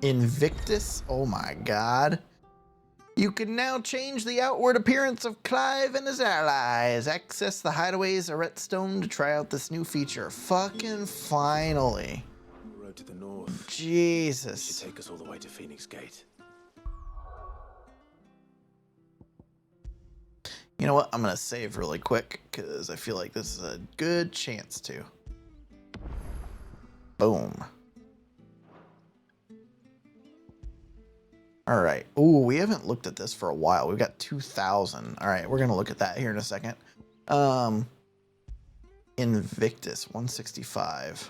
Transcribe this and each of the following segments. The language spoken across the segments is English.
Invictus. Oh my god. You can now change the outward appearance of Clive and his allies. Access the hideaways of Redstone to try out this new feature. Fucking finally. The road to the north. Jesus. Should take us all the way to Phoenix Gate. You know what? I'm going to save really quick because I feel like this is a good chance to. Boom. All right. Ooh, we haven't looked at this for a while. We've got 2,000. All right, we're going to look at that here in a second. Invictus, 165.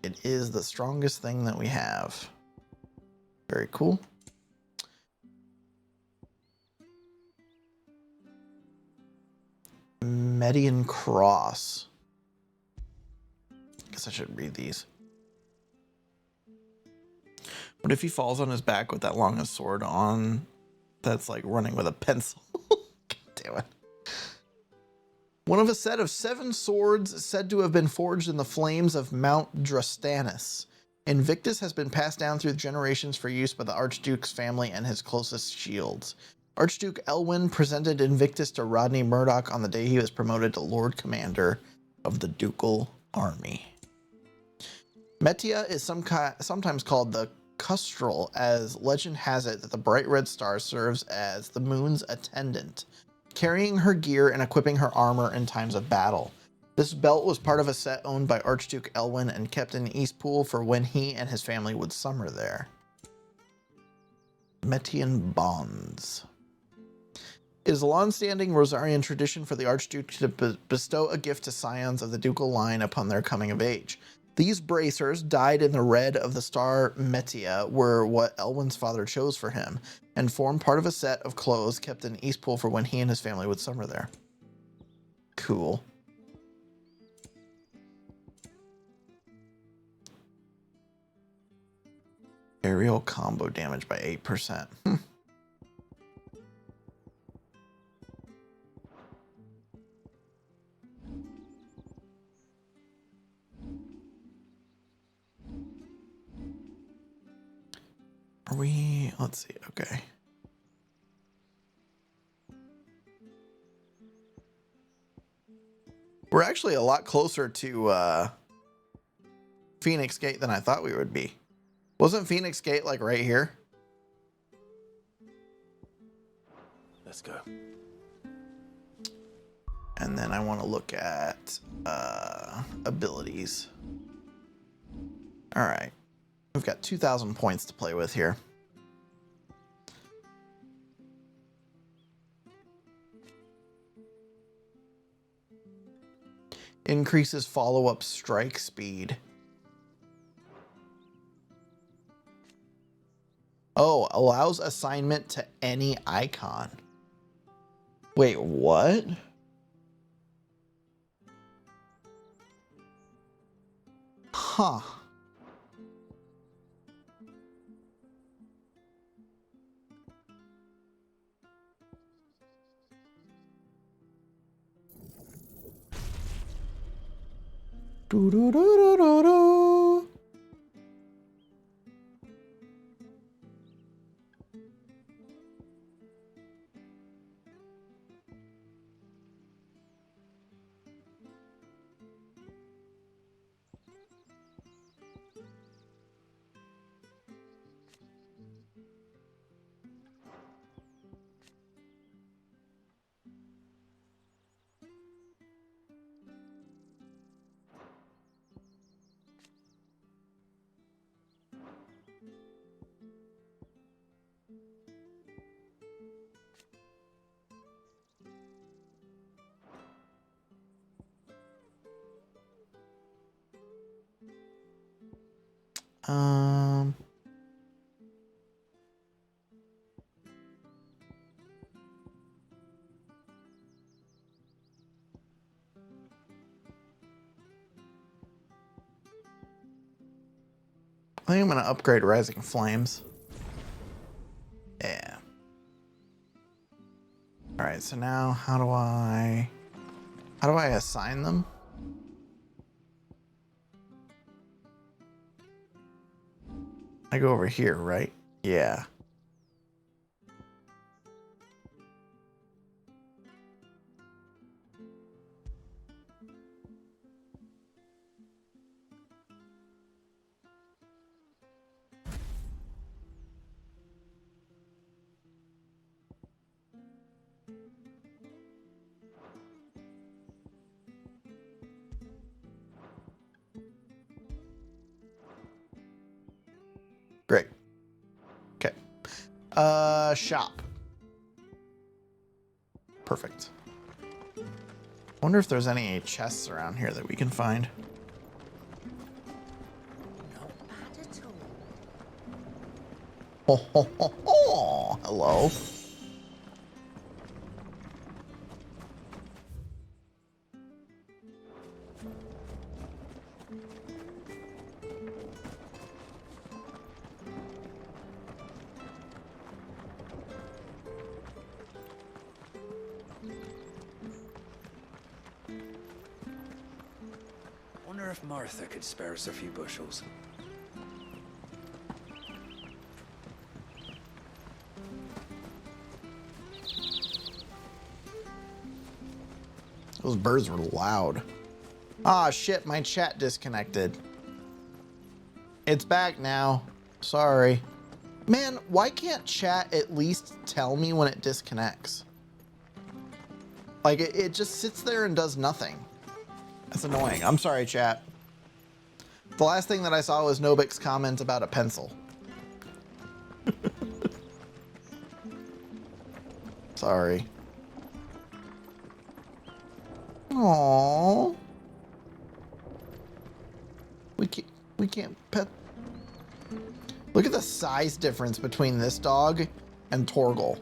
It is the strongest thing that we have. Very cool. Median Cross. I guess I should read these. What if he falls on his back with that long sword on that's like running with a pencil? God damn it. One of a set of 7 swords said to have been forged in the flames of Mount Drastanus. Invictus has been passed down through generations for use by the Archduke's family and his closest shields. Archduke Elwin presented Invictus to Rodney Murdoch on the day he was promoted to Lord Commander of the Ducal Army. Metia is sometimes called the Custral, as legend has it that the bright red star serves as the moon's attendant, carrying her gear and equipping her armor in times of battle. This belt was part of a set owned by Archduke Elwin and kept in Eastpool for when he and his family would summer there. Metian Bonds. It is a long-standing Rosarian tradition for the Archduke to bestow a gift to scions of the ducal line upon their coming of age. These bracers, dyed in the red of the star Metia, were what Elwin's father chose for him, and formed part of a set of clothes kept in Eastpool for when he and his family would summer there. Cool. Aerial combo damage by 8%. Are we, let's see, okay. We're actually a lot closer to Phoenix Gate than I thought we would be. Wasn't Phoenix Gate like right here? Let's go. And then I want to look at abilities. All right. We've got 2,000 points to play with here. Increases follow-up strike speed. Oh, allows assignment to any icon. Wait, what? Huh. Do do do do do do. Um, I think I'm going to upgrade Rising Flames. Yeah. All right, so now how do I assign them? I go over here, right? Yeah. Great. Okay. Shop. Perfect. Wonder if there's any chests around here that we can find. Not bad at all. Ho, ho, ho, ho. Hello. Wonder if Martha could spare us a few bushels. Those birds were loud. Ah, shit, my chat disconnected. It's back now. Sorry. Man, why can't chat at least tell me when it disconnects? Like, it just sits there and does nothing. That's annoying. I'm sorry, chat. The last thing that I saw was Nobik's comment about a pencil. Sorry. Aww. We can't pet. Look at the size difference between this dog and Torgul.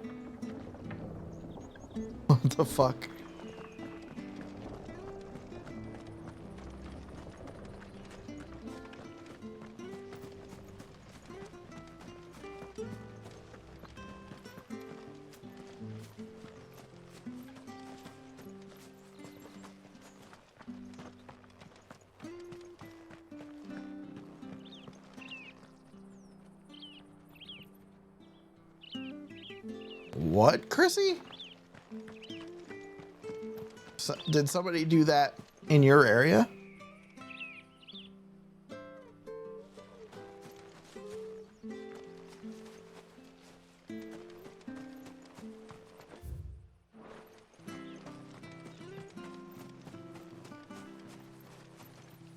What the fuck? What, Chrissy? So, did somebody do that in your area?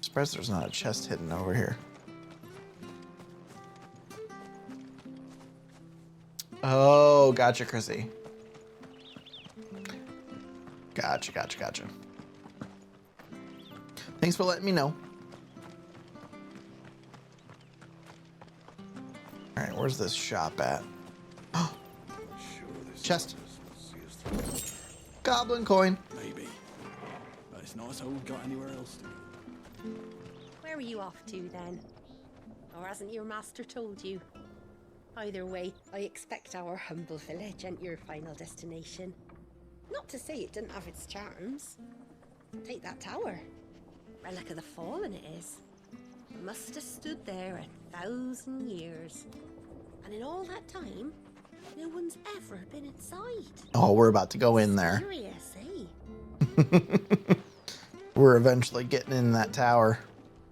Surprised there's not a chest hidden over here. Oh, gotcha, Chrissy. Gotcha. Thanks for letting me know. All right, where's this shop at? Chest. Goblin coin. Maybe. But it's not as though we've got anywhere else to go. Where are you off to then? Or hasn't your master told you? Either way, I expect our humble village ain't your final destination. Not to say it didn't have its charms. Take that tower. Relic of the Fallen it is. It must have stood there 1,000 years. And in all that time, no one's ever been inside. Oh, we're about to go in there. Serious, eh? We're eventually getting in that tower.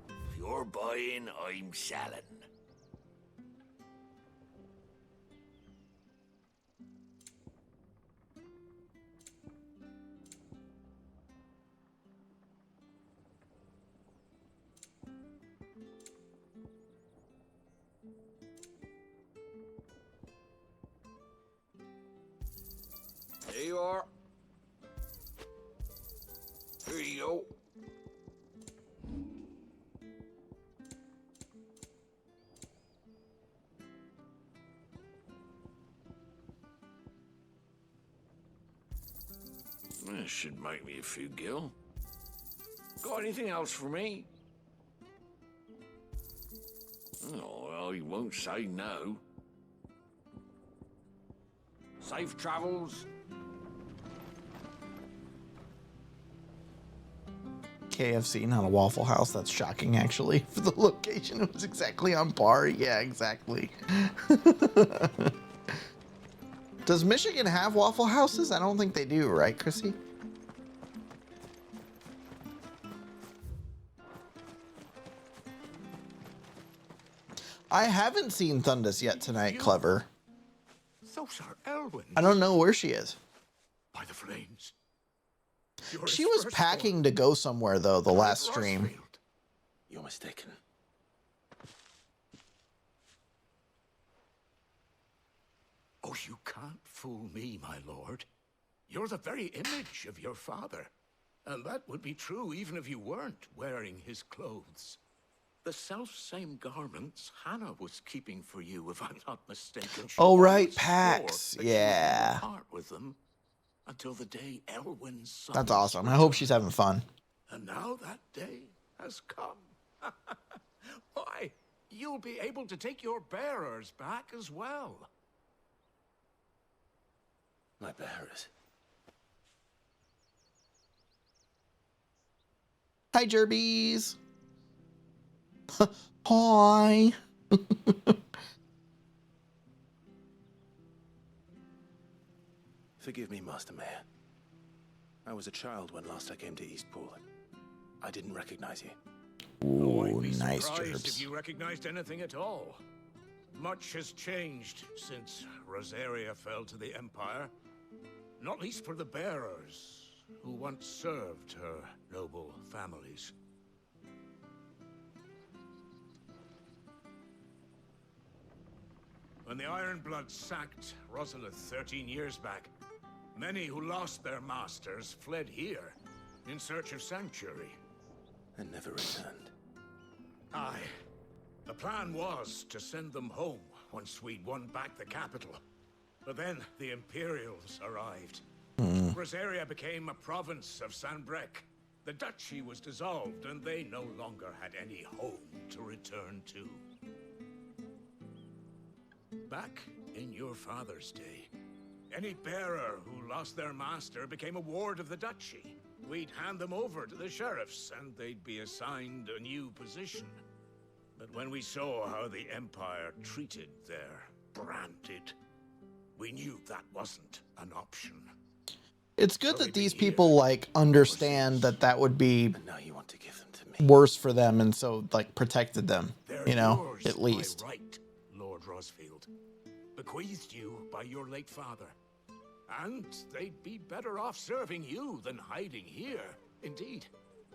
If you're buying, I'm selling. There you are. Here you go. This should make me a few gil. Got anything else for me? Oh, well, he won't say no. Safe travels. KFC, not a Waffle House. That's shocking, actually. For the location, it was exactly on par. Yeah, exactly. Does Michigan have Waffle Houses? I don't think they do, right, Chrissy? I haven't seen Thundus yet tonight, Clever. Those are Elwyn. I don't know where she is. By the flames. She was packing to go somewhere, though, the last stream. You're mistaken. Oh, you can't fool me, my lord. You're the very image of your father. And that would be true even if you weren't wearing his clothes. The self-same garments Hannah was keeping for you, if I'm not mistaken. Oh, right, packs. Yeah. Part with them until the day Elwyn's son. That's awesome. I hope she's having fun. And now that day has come. Why, you'll be able to take your bearers back as well. My bearers. Hi, Jerbies. Hi. Forgive me, Master Mayor. I was a child when last I came to Eastpool. I didn't recognize you. Ooh, I'd be nice, surprised Jerbs. if you recognized anything at all. Much has changed since Rosaria fell to the Empire. Not least for the bearers, who once served her noble families. When the Ironbloods sacked Rosalith 13 years back, many who lost their masters fled here in search of sanctuary. And never returned. Aye. The plan was to send them home once we'd won back the capital. But then the Imperials arrived. Rosaria became a province of Sanbreque. The duchy was dissolved, and they no longer had any home to return to. Back in your father's day, any bearer who lost their master became a ward of the duchy. We'd hand them over to the sheriffs, and they'd be assigned a new position. But when we saw how the Empire treated their branded, we knew that wasn't an option. It's good that these people, like, understand that that would be And now you want to give them to me. worse for them, and so, like, protected them, They're you know, yours at least. by right, Lord Rosfield. Bequeathed you by your late father. And they'd be better off serving you than hiding here. Indeed,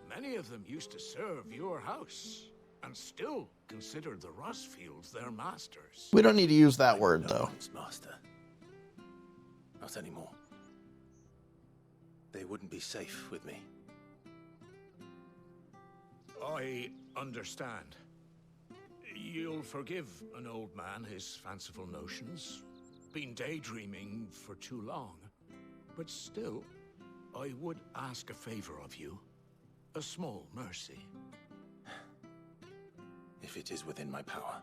many of them used to serve your house, and still consider the Rosfields their masters. We don't need to use that word, No though. one's master. Not anymore. They wouldn't be safe with me. I understand. You'll forgive an old man his fanciful notions. Been daydreaming for too long. But still, I would ask a favor of you. A small mercy. If it is within my power.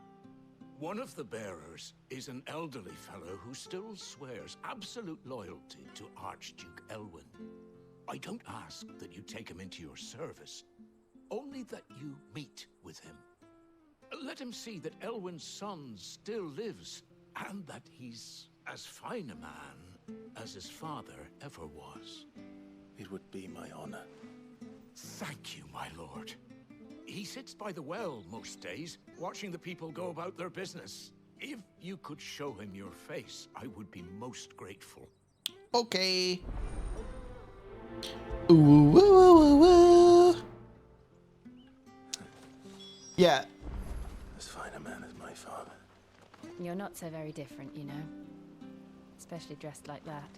One of the bearers is an elderly fellow who still swears absolute loyalty to Archduke Elwyn. I don't ask that you take him into your service, only that you meet with him. Let him see that Elwyn's son still lives, and that he's as fine a man as his father ever was. It would be my honor. Thank you, my lord. He sits by the well most days, watching the people go about their business. If you could show him your face, I would be most grateful. Okay. Ooh, woo, woo, woo, woo. Yeah. As fine a man as my father. You're not so very different, you know. Especially dressed like that.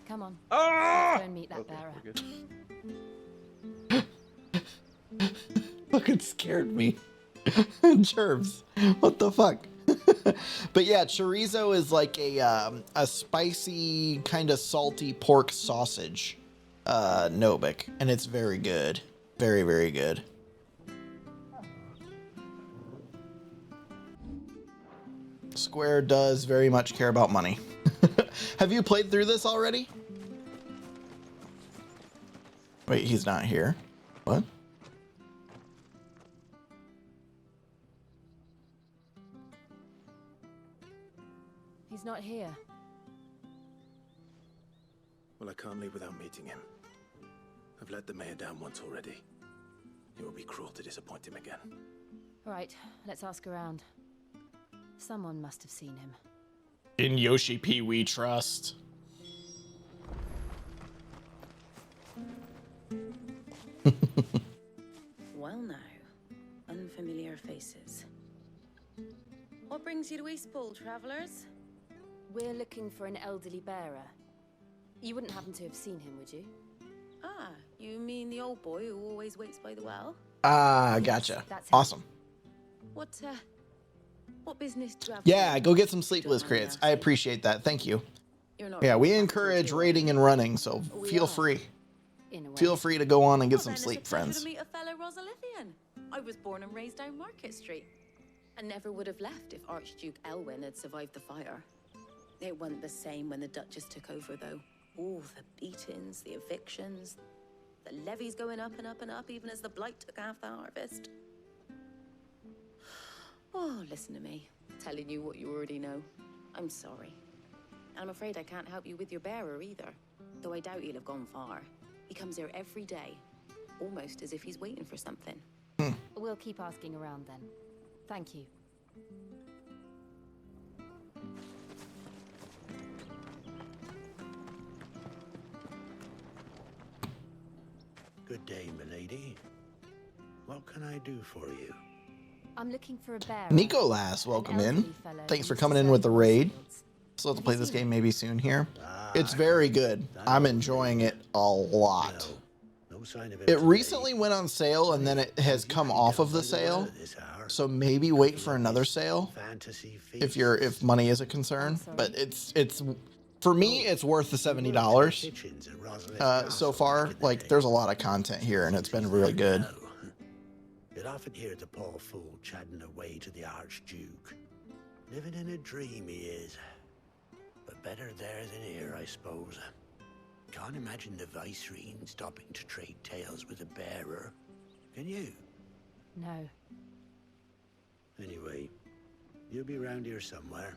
Come on. Ah! Let's go and meet that Okay, bearer. we're good. Fucking scared me. Jervs. What the fuck? But yeah, chorizo is like a spicy, kind of salty pork sausage. Nobic. And it's very good. Very, very good. Square does very much care about money. Have you played through this already? Wait, he's not here. What? He's not here. Well, I can't leave without meeting him. I've let the mayor down once already. It would be cruel to disappoint him again. Right, let's ask around. Someone must have seen him. In Yoshi P we trust. Well now, unfamiliar faces. What brings you to Eastpool, travellers? We're looking for an elderly bearer. You wouldn't happen to have seen him, would you? Ah, you mean the old boy who always waits by the well? Ah, Yes, gotcha. that's him. Awesome. What business do you have? Yeah, with go him? get some sleepless Don't mind me crits. I asking. appreciate that. Thank you. You're not Yeah, really we comfortable, encourage do you? raiding and running, so We feel are. free. In a way. Feel free to go on and get Well, some then sleep, it's a pleasure friends. to meet a fellow Rosalithian. I was born and raised down Market Street, and never would have left if Archduke Elwyn had survived the fire. It wasn't the same when the Duchess took over, though. All the beatings, the evictions, the levies going up and up and up, even as the blight took half the harvest. Oh, listen to me, telling you what you already know. I'm sorry. I'm afraid I can't help you with your bearer either, though I doubt he'll have gone far. He comes here every day, almost as if he's waiting for something. We'll keep asking around then. Thank you. Good day, milady. What can I do for you? I'm looking for a bearer. Nicolas, An welcome in. elderly fellow Thanks who for coming used in to with the serve raid. fields. Still have to play this game maybe soon here. Ah, It's very good. I'm enjoying it a lot. No sign of him It today. recently went on sale and then it has come off of the sale. So maybe wait for another sale Fantasy if money is a concern. But it's for me it's worth the $70 so far. Like there's a lot of content here and it's been really good. You'd often hear the poor fool chatting away to the Archduke. Living in a dream he is. But better there than here, I suppose. Can't imagine the Viceroy stopping to trade tales with a bearer. Can you? No. Anyway, you'll be around here somewhere.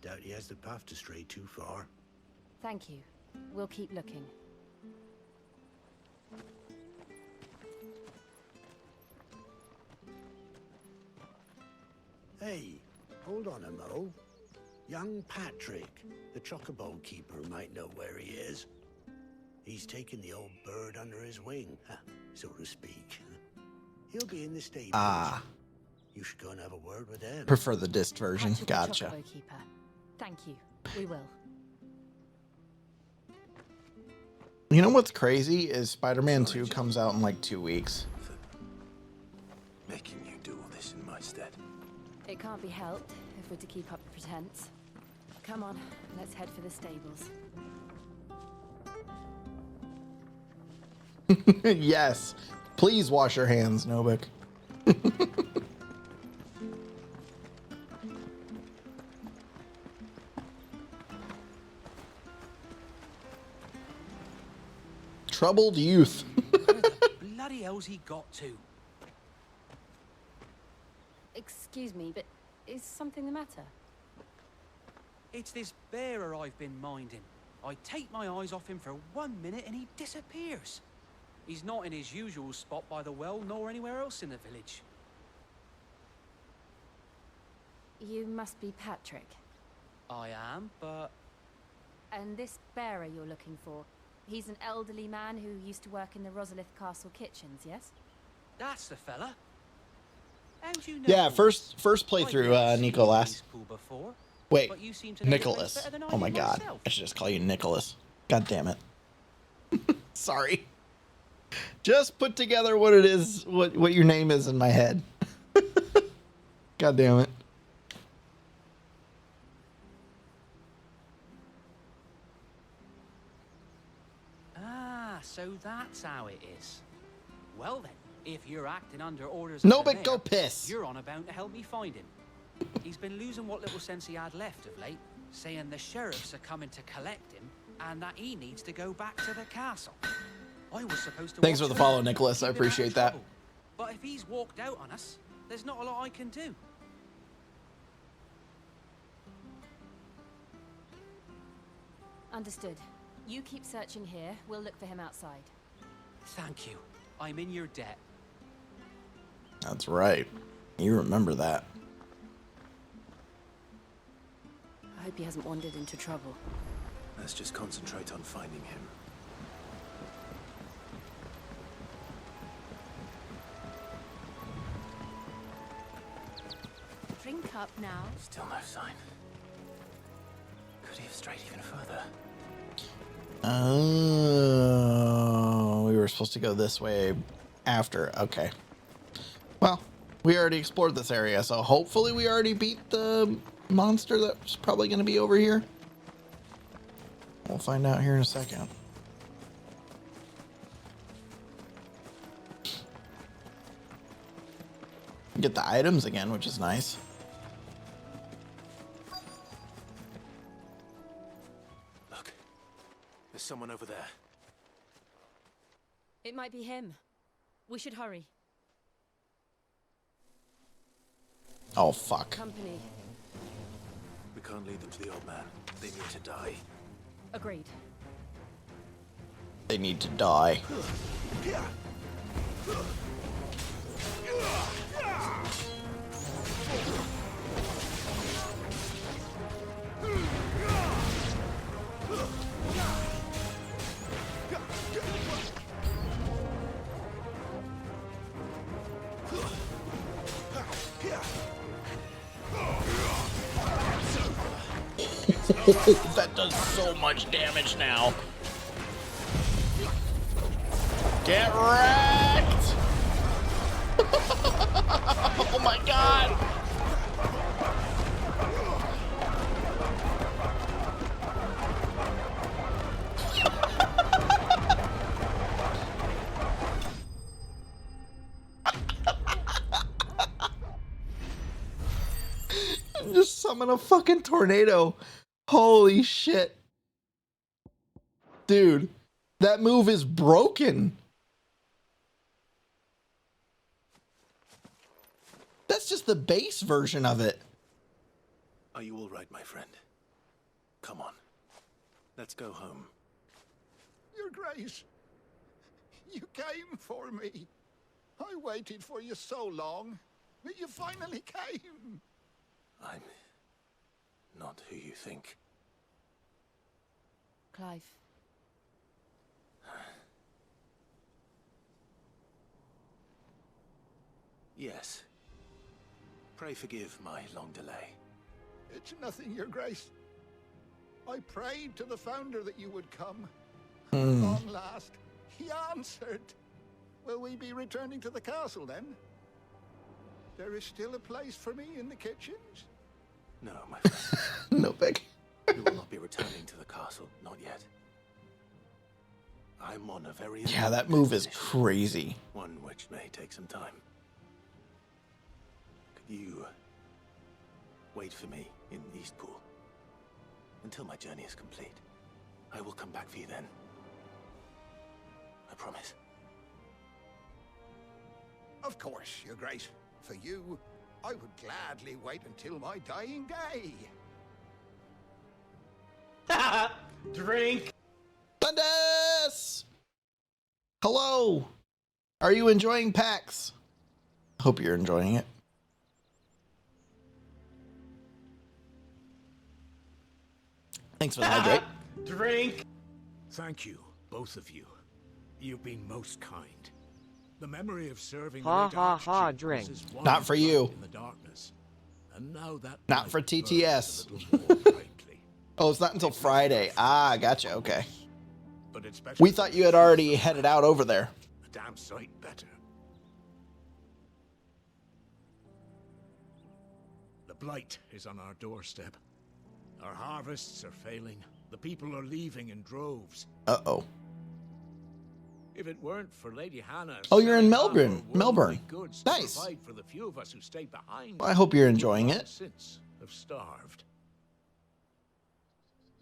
Doubt he has the path to stray too far. Thank you. We'll keep looking. Hey, hold on a mo. Young Patrick, the chocobo keeper, might know where he is. He's taken the old bird under his wing, so to speak. He'll be in the stables. Ah, You should go and have a word with him. prefer the disc version. Patrick the Gotcha. Chocobo Keeper. Thank you. We will. You know what's crazy is Spider-Man 2 comes out in like 2 weeks. Making you do all this in my stead. It can't be helped if we're to keep up the pretense. Come on, let's head for the stables. Yes. Please wash your hands, Novik. Troubled youth. Bloody hell's he got to? Excuse me, but is something the matter? It's this bearer I've been minding. I take my eyes off him for 1 minute and he disappears. He's not in his usual spot by the well, nor anywhere else in the village. You must be Patrick. I am, but And this bearer you're looking for, he's an elderly man who used to work in the Rosalith Castle kitchens, yes? that's the fella. How'd you know? Yeah, first I've playthrough, never seen Nicolas. this pool before, Wait, but you seem to know the place Nicholas. better than I Oh my do god. myself. I should just call you Nicholas. God damn it. Sorry. Just put together what it is, what your name is in my head. God damn it. Ah, so that's how it is. Well then, if you're acting under orders No, of the but go mayor, piss. you're on about to help me find him. He's been losing what little sense he had left of late, saying the sheriffs are coming to collect him and that he needs to go back to the castle. I was supposed to Thanks watch for the over follow, him, Nicholas. I keep him out of appreciate that. trouble. But if he's walked out on us, there's not a lot I can do. Understood. You keep searching here. We'll look for him outside. Thank you. I'm in your debt. That's right. You remember that. I hope he hasn't wandered into trouble. Let's just concentrate on finding him. Drink up now. Still no sign. Could he have strayed even further? Oh, we were supposed to go this way after. Okay. Well, we already explored this area, so hopefully we already beat the monster that's probably going to be over here. We'll find out here in a second. Get the items again, which is nice. Look, there's someone over there. It might be him. We should hurry. Oh, fuck. Company. We can't lead them to the old man. They need to die. Agreed. They need to die. That does so much damage now. Get wrecked! Oh my god! Just summon a fucking tornado. Holy shit. Dude, that move is broken. That's just the base version of it. Are you all right, my friend? Come on. Let's go home. Your Grace, you came for me. I waited for you so long, but you finally came. I'm not who you think. Clive. Yes. Pray forgive my long delay. It's nothing, Your Grace. I prayed to the Founder that you would come. Hmm. Long last, he answered. Will we be returning to the castle then? There is still a place for me in the kitchens? No, my friend. No big. We will not be returning to the castle, not yet. I'm on a very Yeah, that move is mission, crazy. one which may take some time. Could you wait for me in Eastpool until my journey is complete? I will come back for you then. I promise. Of course, Your Grace. For you, I would gladly wait until my dying day. Drink. Thunders! Hello. Are you enjoying PAX? Hope you're enjoying it. Thanks for the hydrate. Drink. Thank you, both of you. You've been most kind. The memory of serving Ha, the ha, late ha, Archduke drink. was as one Not for you. in the darkness. And now that Not light for burns TTS. a little more brightly. Oh, it's not until Friday. Ah, gotcha. Okay. But it's better We thought you had already headed out over there. a damn sight better. The blight is on our doorstep. Our harvests are failing. The people are leaving in droves. Uh-oh. If it weren't for Lady Hannah, Oh, you're in selling Melbourne. our worldly Melbourne. goods to Nice. provide for the few of us who stayed behind. Well, I hope you're enjoying long it. Since have starved.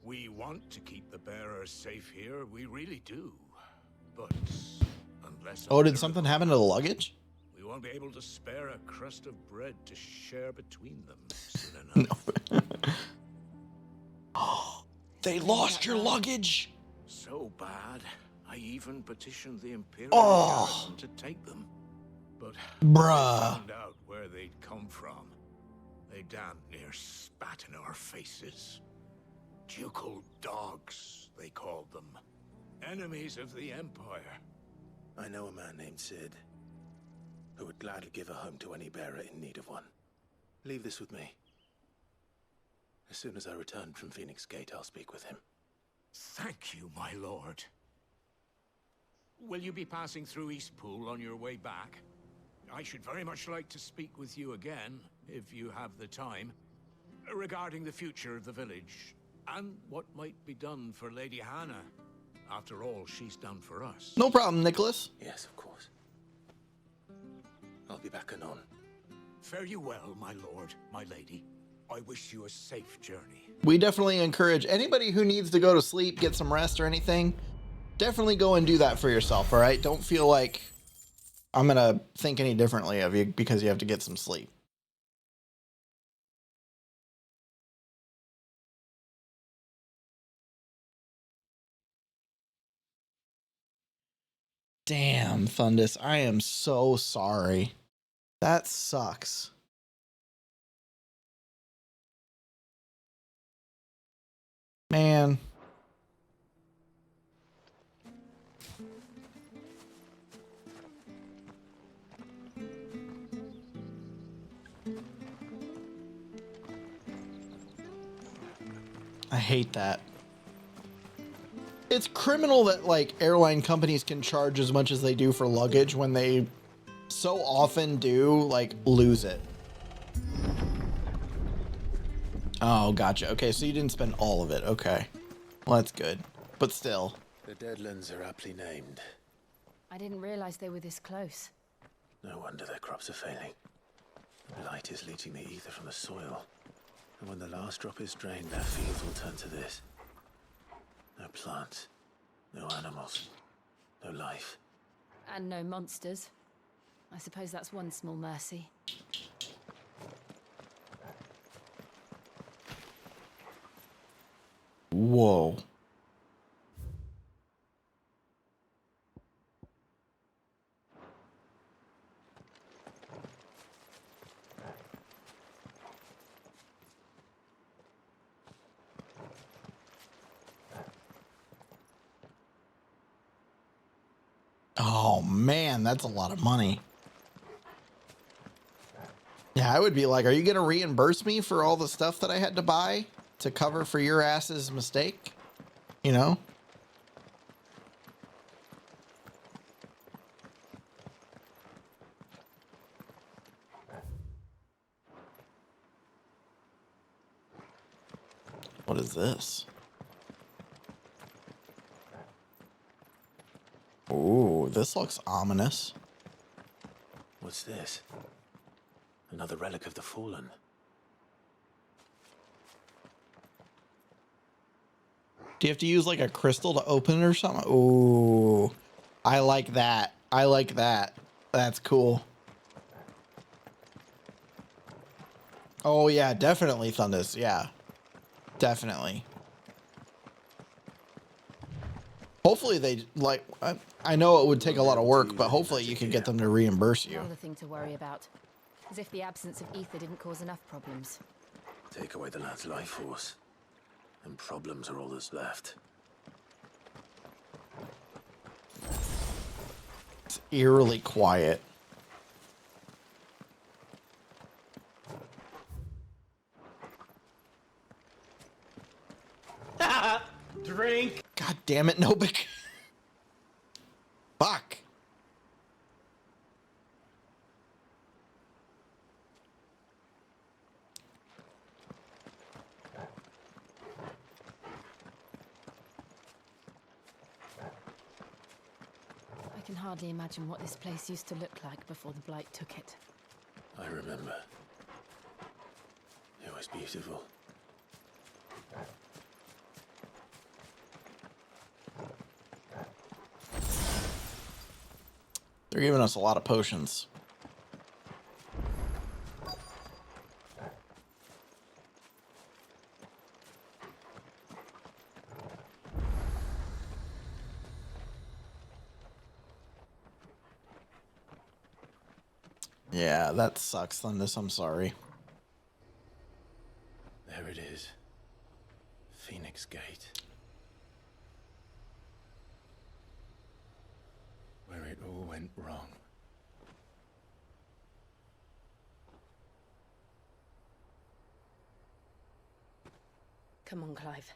We want to keep the bearers safe here. We really do. But unless Oh, did something happen to the luggage? we won't be able to spare a crust of bread to share between them soon enough. No. They lost your luggage. So bad, I even petitioned the Imperial Oh. garrison to take them. But Bruh. they found out where they'd come from. They damn near spat in our faces. Ducal dogs, they called them. Enemies of the Empire. I know a man named Sid, who would gladly give a home to any bearer in need of one. Leave this with me. As soon as I return from Phoenix Gate, I'll speak with him. Thank you, my lord. Will you be passing through Eastpool on your way back? I should very much like to speak with you again, if you have the time, regarding the future of the village, and what might be done for Lady Hannah. After all, she's done for us. No problem, Nicholas. Yes, of course. I'll be back anon. Fare you well, my lord, my lady. I wish you a safe journey. We definitely encourage anybody who needs to go to sleep, get some rest or anything, definitely go and do that for yourself, all right? Don't feel like I'm going to think any differently of you because you have to get some sleep. Damn, Thundus, I am so sorry. That sucks. Man. I hate that. It's criminal that like airline companies can charge as much as they do for luggage when they so often do like lose it. Oh, gotcha. Okay, so you didn't spend all of it. Okay. Well, that's good. But still. The Deadlands are aptly named. I didn't realize they were this close. No wonder their crops are failing. The blight is leaching the ether from the soil. And when the last drop is drained, their fields will turn to this. No plants, no animals, no life. And no monsters. I suppose that's one small mercy. Whoa. Oh man, that's a lot of money. Yeah, I would be like, are you going to reimburse me for all the stuff that I had to buy to cover for your ass's mistake? You know? What is this? Ooh, this looks ominous. What's this? Another relic of the fallen. Do you have to use like a crystal to open it or something? Ooh, I like that. I like that. That's cool. Oh yeah, definitely Thundus. Yeah, definitely. Hopefully they like, I know it would take a lot of work, but hopefully you can get them to reimburse you. Another thing to worry about. As if the absence of ether didn't cause enough problems. Take away the lad's life force, and problems are all that's left. It's eerily quiet. Drink. God damn it, Nobik. Fuck. I can hardly imagine what this place used to look like before the Blight took it. I remember. It was beautiful. They're giving us a lot of potions. Yeah, that sucks, Thundus. I'm sorry. There it is. Phoenix Gate. Where it all went wrong. Come on, Clive.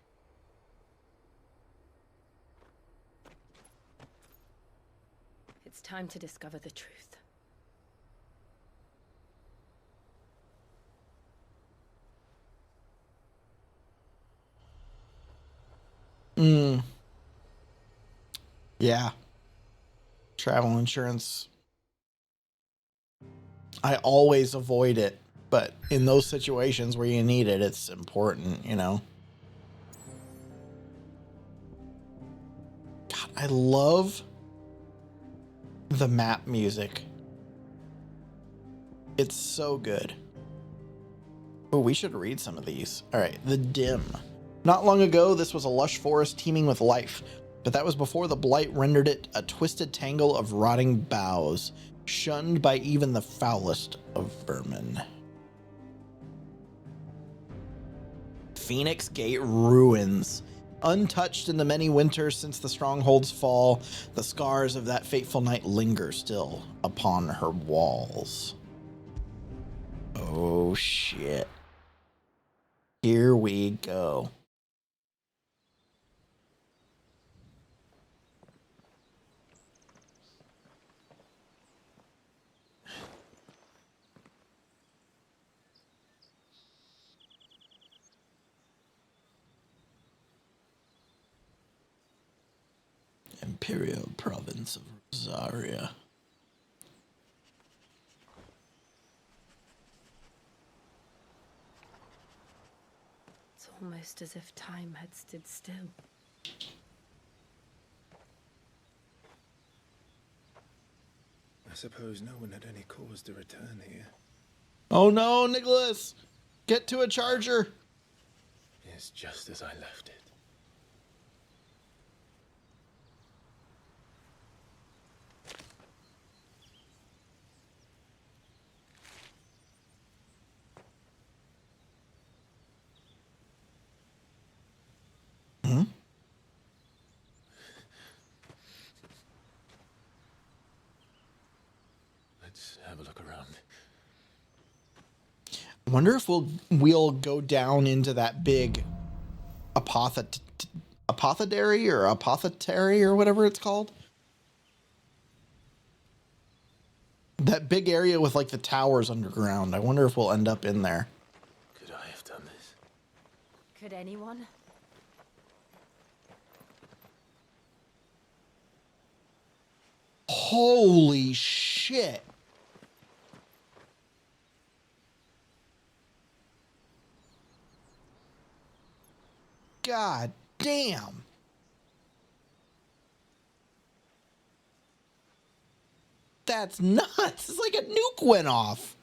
It's time to discover the truth. Yeah. Travel insurance. I always avoid it, but in those situations where you need it, it's important, you know? God, I love the map music. It's so good. Oh, we should read some of these. All right, The Dim. Not long ago, this was a lush forest teeming with life, but that was before the blight rendered it a twisted tangle of rotting boughs, shunned by even the foulest of vermin. Phoenix Gate ruins. Untouched in the many winters since the stronghold's fall, the scars of that fateful night linger still upon her walls. Oh shit. Here we go. Imperial province of Rosaria. It's almost as if time had stood still. I suppose no one had any cause to return here. Oh no, Nicholas! Get to a charger! It's just as I left it. Hmm? Let's have a look around. I wonder if we'll go down into that big apothecary or whatever it's called. That big area with like the towers underground. I wonder if we'll end up in there. Could I have done this? Could anyone? Holy shit. God damn. That's nuts. It's like a nuke went off.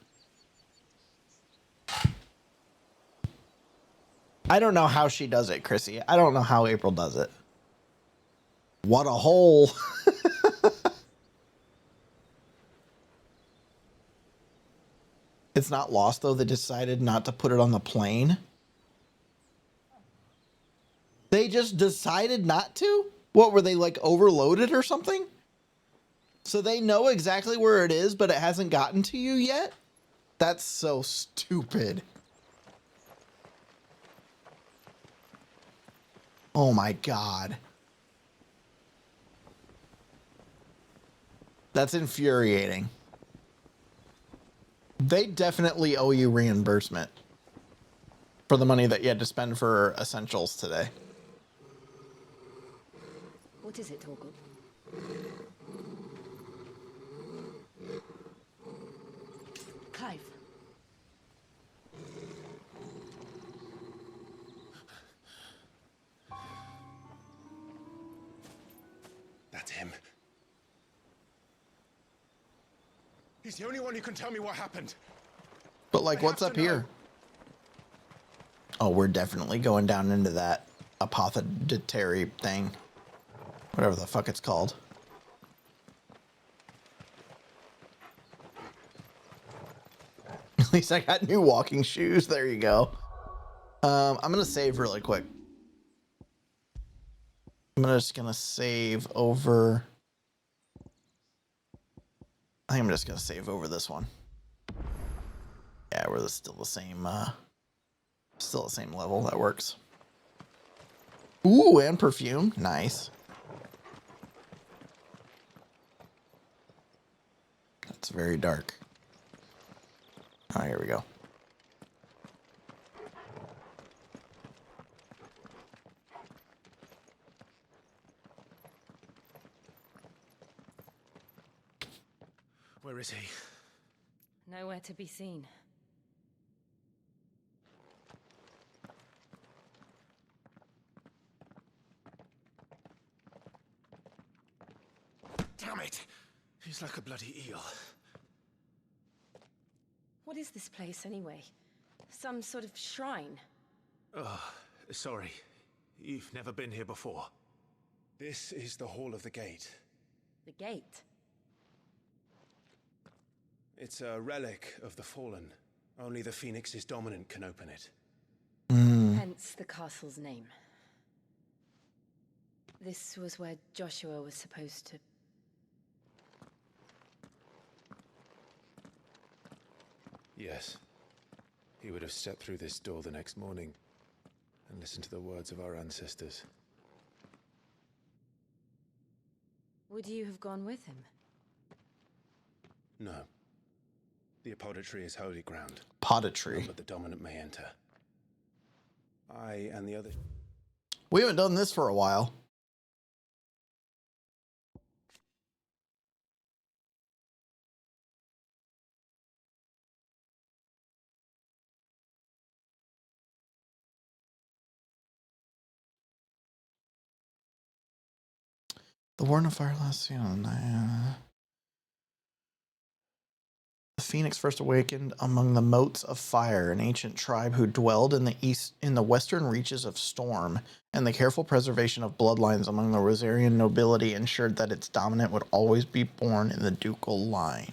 I don't know how she does it, Chrissy. I don't know how April does it. What a hole. It's not lost, though. They decided not to put it on the plane. They just decided not to? What, were they like overloaded or something? So they know exactly where it is, but it hasn't gotten to you yet? That's so stupid. Oh my God. That's infuriating. They definitely owe you reimbursement for the money that you had to spend for essentials today. What is it, Torgul? Clive. That's him. He's the only one who can tell me what happened. But like, what's up here? Oh, we're definitely going down into that apothecary thing. Whatever the fuck it's called. At least I got new walking shoes. There you go. I'm gonna save really quick. I'm just gonna save over. I think I'm just gonna save over this one. Yeah, we're still the same level. That works. Ooh, and perfume. Nice. That's very dark. Oh, here we go. Where is he? Nowhere to be seen. Damn it! He's like a bloody eel. What is this place, anyway? Some sort of shrine? Oh, sorry. You've never been here before. This is the Hall of the Gate. The gate? It's a relic of the Fallen. Only the Phoenix's dominant can open it. Hence the castle's name. This was where Joshua was supposed to... Yes. He would have stepped through this door the next morning and listened to the words of our ancestors. Would you have gone with him? No. The Apodetry is holy ground. Apodetry. But the dominant may enter. I and the other... We haven't done this for a while. The Warden of Fire last seen on the Phoenix first awakened among the motes of fire, an ancient tribe who dwelled in the western reaches of Storm, and the careful preservation of bloodlines among the Rosarian nobility ensured that its dominant would always be born in the ducal line.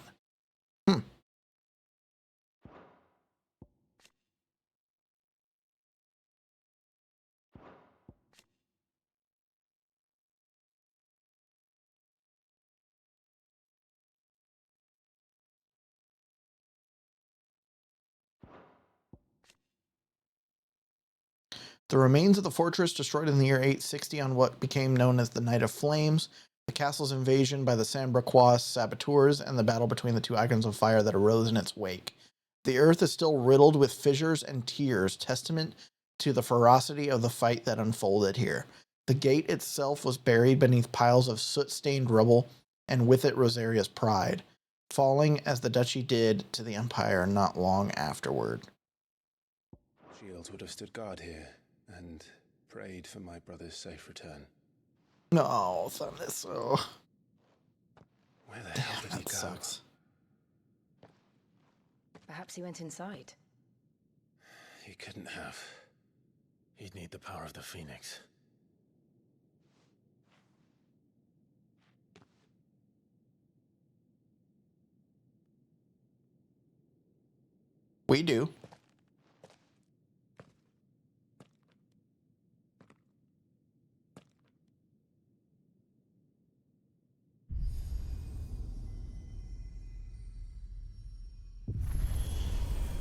The remains of the fortress destroyed in the year 860 on what became known as the Night of Flames, the castle's invasion by the Sambraquois saboteurs, and the battle between the two icons of fire that arose in its wake. The earth is still riddled with fissures and tears, testament to the ferocity of the fight that unfolded here. The gate itself was buried beneath piles of soot-stained rubble, and with it Rosaria's pride, falling as the duchy did to the empire not long afterward. Shields would have stood guard here and prayed for my brother's safe return. No, Thunderso. Where the hell did he go? Sucks. Perhaps he went inside. He couldn't have. He'd need the power of the Phoenix. We do.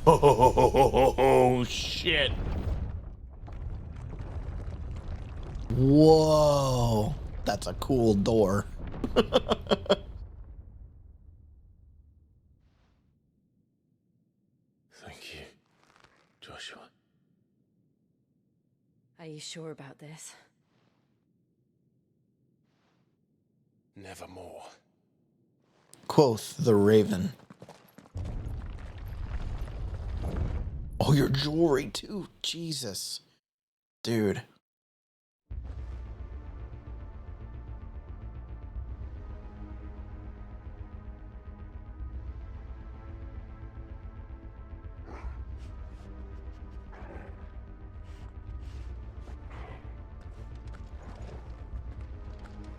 Oh, shit. Whoa. That's a cool door. Thank you, Joshua. Are you sure about this? Nevermore. Quoth the Raven. Oh, your jewelry too. Jesus. Dude.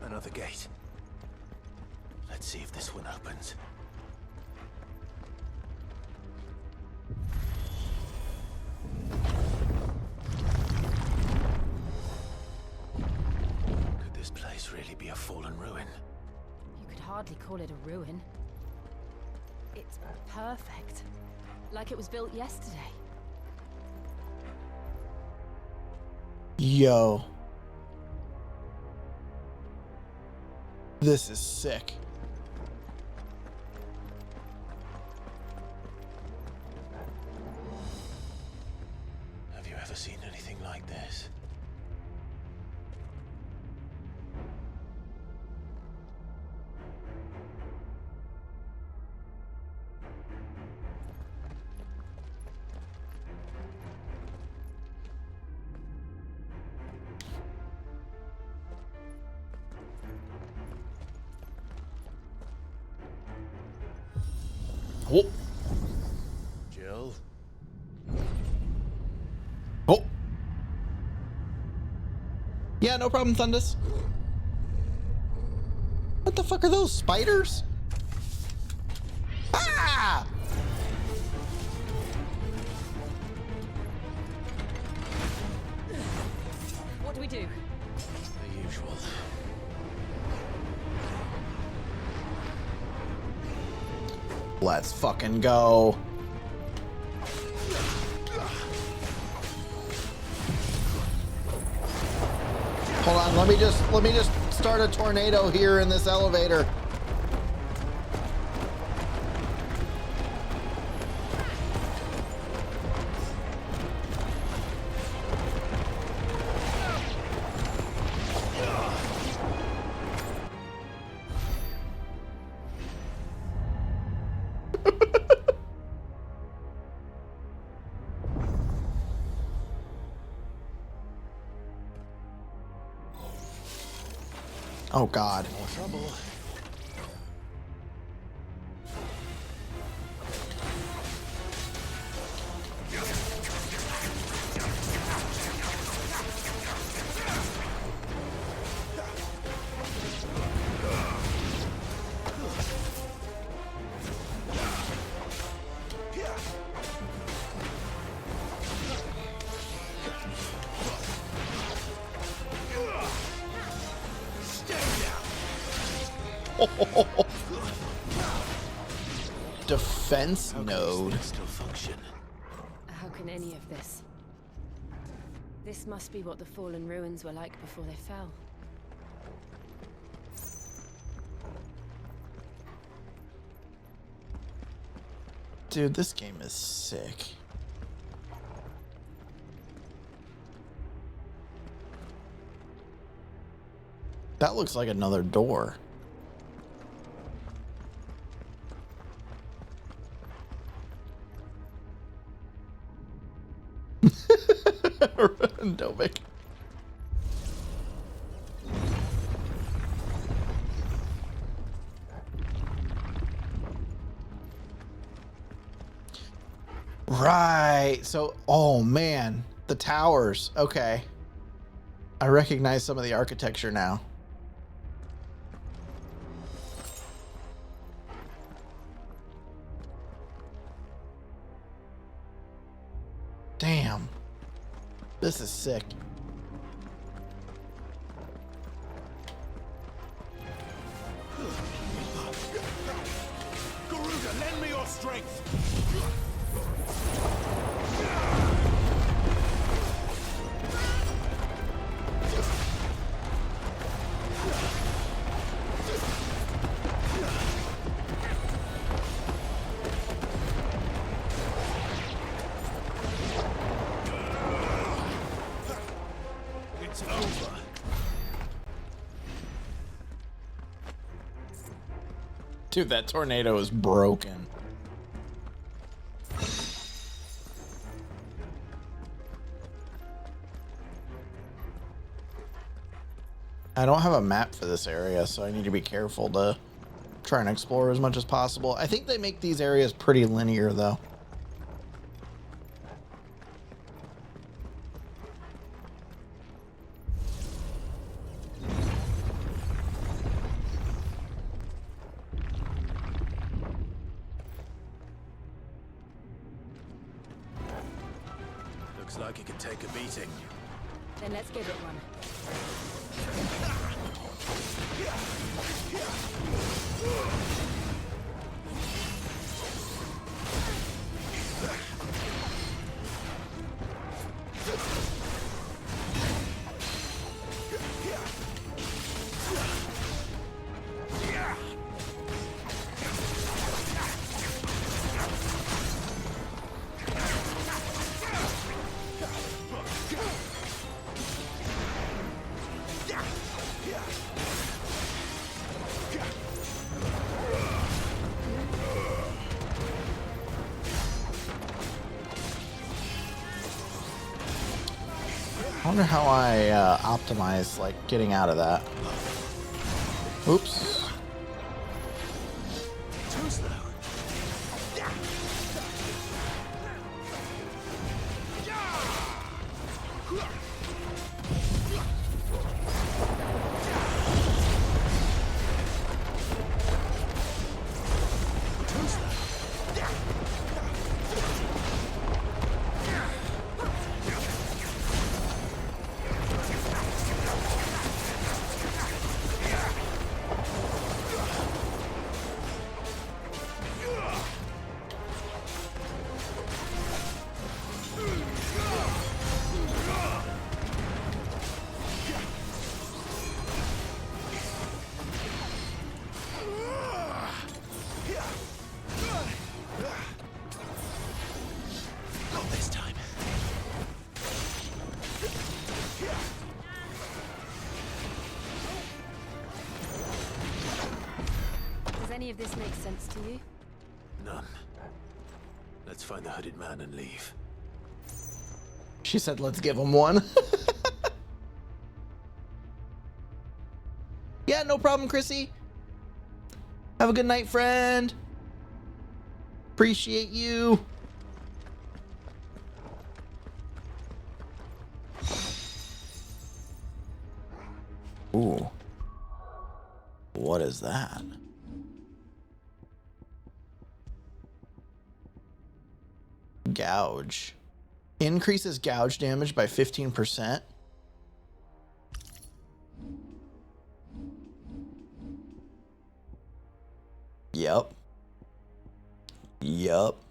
Another gate. Let's see if this one opens. Maybe a fallen ruin. You could hardly call it a ruin. It's perfect. Like it was built yesterday. Yo. This is sick. Have you ever seen anything like this? Oh. Jill? Oh. Yeah, no problem, Thundus. What the fuck are those, spiders? Ah! What do we do? The usual. Let's fucking go. Hold on, let me just start a tornado here in this elevator. Oh God. More trouble. Defense node. Still function. How can any of this? This must be what the fallen ruins were like before they fell. Dude, this game is sick. That looks like another door. Randomic. Right. So, oh man, the towers. Okay. I recognize some of the architecture now. Damn. This is sick. Garuda, lend me your strength! It's over. Dude, that tornado is broken. I don't have a map for this area, so I need to be careful to try and explore as much as possible. I think they make these areas pretty linear, though. Looks like it could take a beating. Then let's give it one. I wonder how I optimize like getting out of that. Oops. Any of this makes sense to you? None. Let's find the hooded man and leave. She said, let's give him one. Yeah, no problem, Chrissy. Have a good night, friend. Appreciate you. Ooh. What is that? Gouge. Increases gouge damage by 15%. Yep. Yup.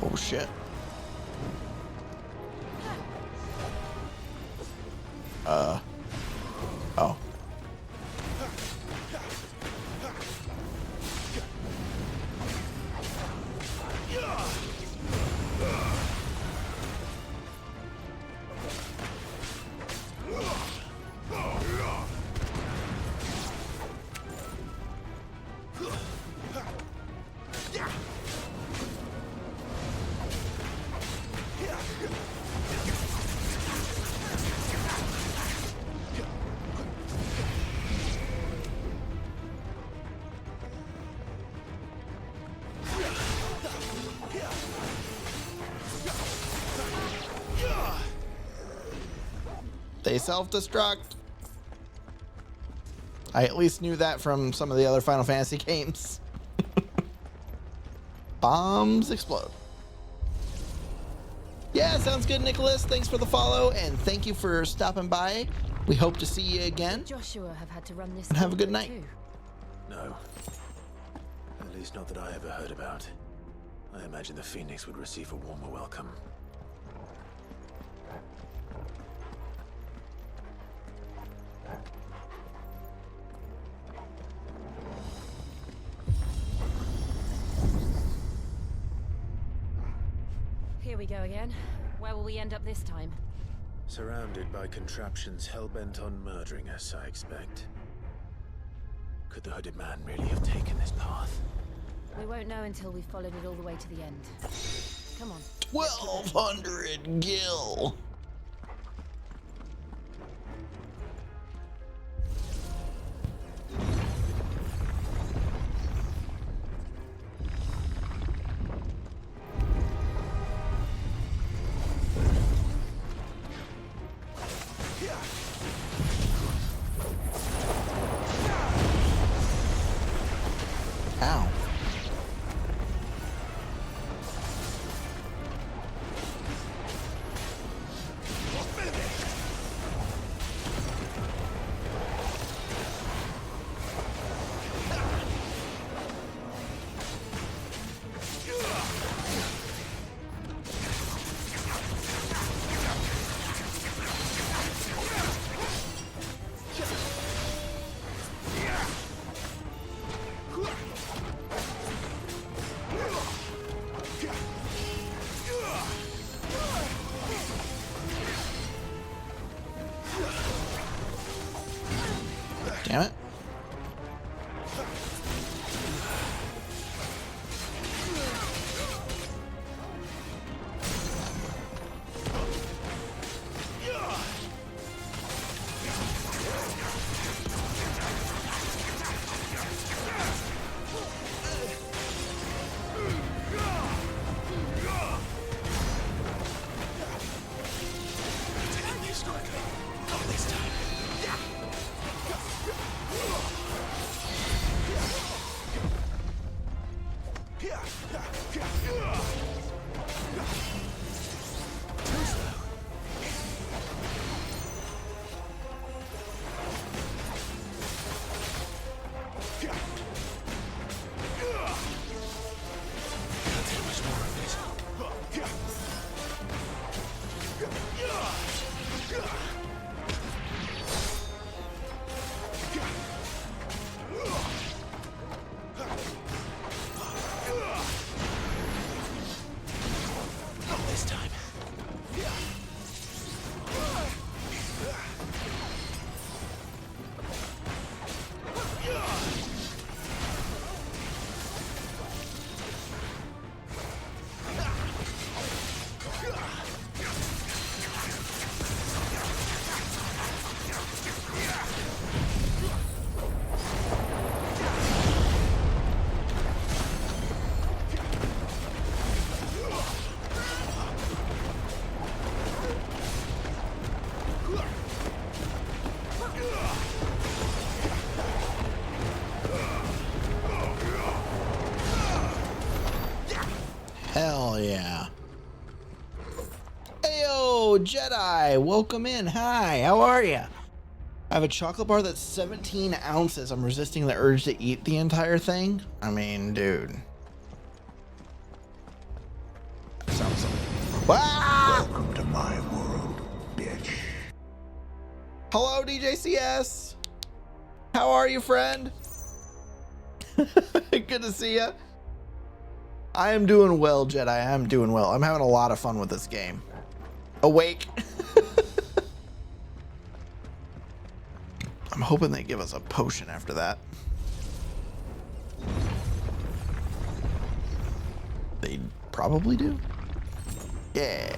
Oh shit. Oh. They self-destruct. I at least knew that from some of the other Final Fantasy games. Bombs explode. Yeah, sounds good, Nicholas. Thanks for the follow, and thank you for stopping by. We hope to see you again. Joshua have had to run this. And have a good night. Too. No. At least not that I ever heard about. I imagine the Phoenix would receive a warmer welcome. Here we go again. Where will we end up this time? Surrounded by contraptions hell-bent on murdering us, I expect. Could the hooded man really have taken this path? We won't know until we've followed it all the way to the end. Come on. 1,200 gil. Ow. Damn it. Hell yeah. Heyo, Jedi, welcome in. Hi, how are ya? I have a chocolate bar that's 17 ounces. I'm resisting the urge to eat the entire thing. I mean, dude. That sounds like... Welcome to my world, bitch. Hello, DJCS. How are you, friend? Good to see ya. I am doing well, Jedi. I am doing well. I'm having a lot of fun with this game. Awake. I'm hoping they give us a potion after that. They probably do. Yeah.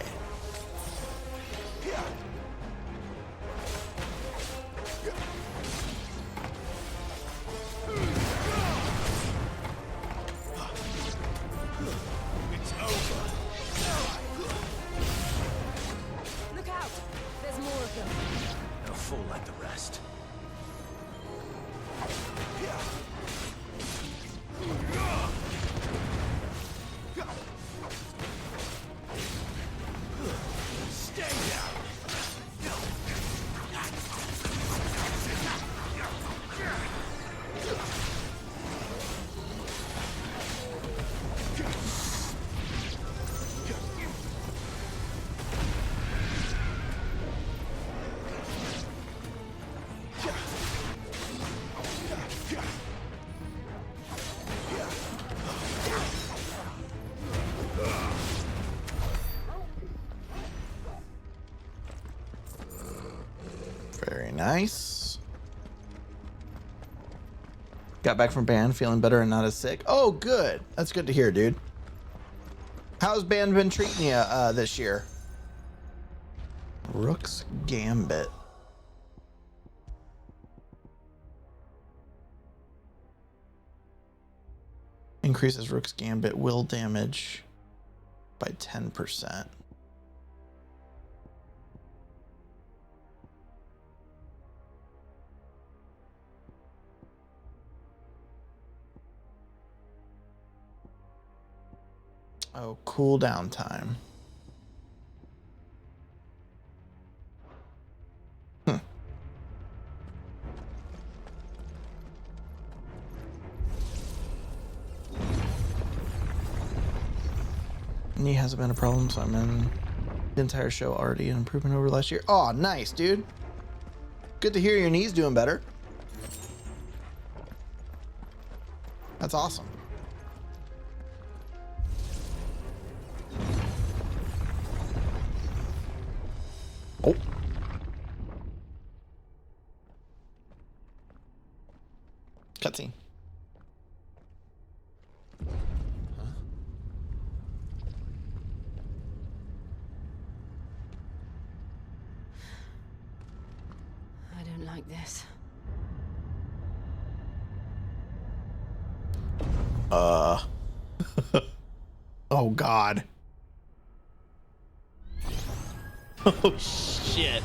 Look out! There's more of them. They'll fall like the rest. Stay down. nice. Got back from band, feeling better and not as sick. Oh, good. That's good to hear, dude. How's band been treating you this year? Rook's Gambit. Increases Rook's Gambit will damage by 10%. Oh, cooldown time. Knee hasn't been a problem, so I'm in the entire show already an improvement over last year. Oh, nice, dude. Good to hear your knee's doing better. That's awesome. Oh. Cutscene. I don't like this. Oh, God. Oh, shit.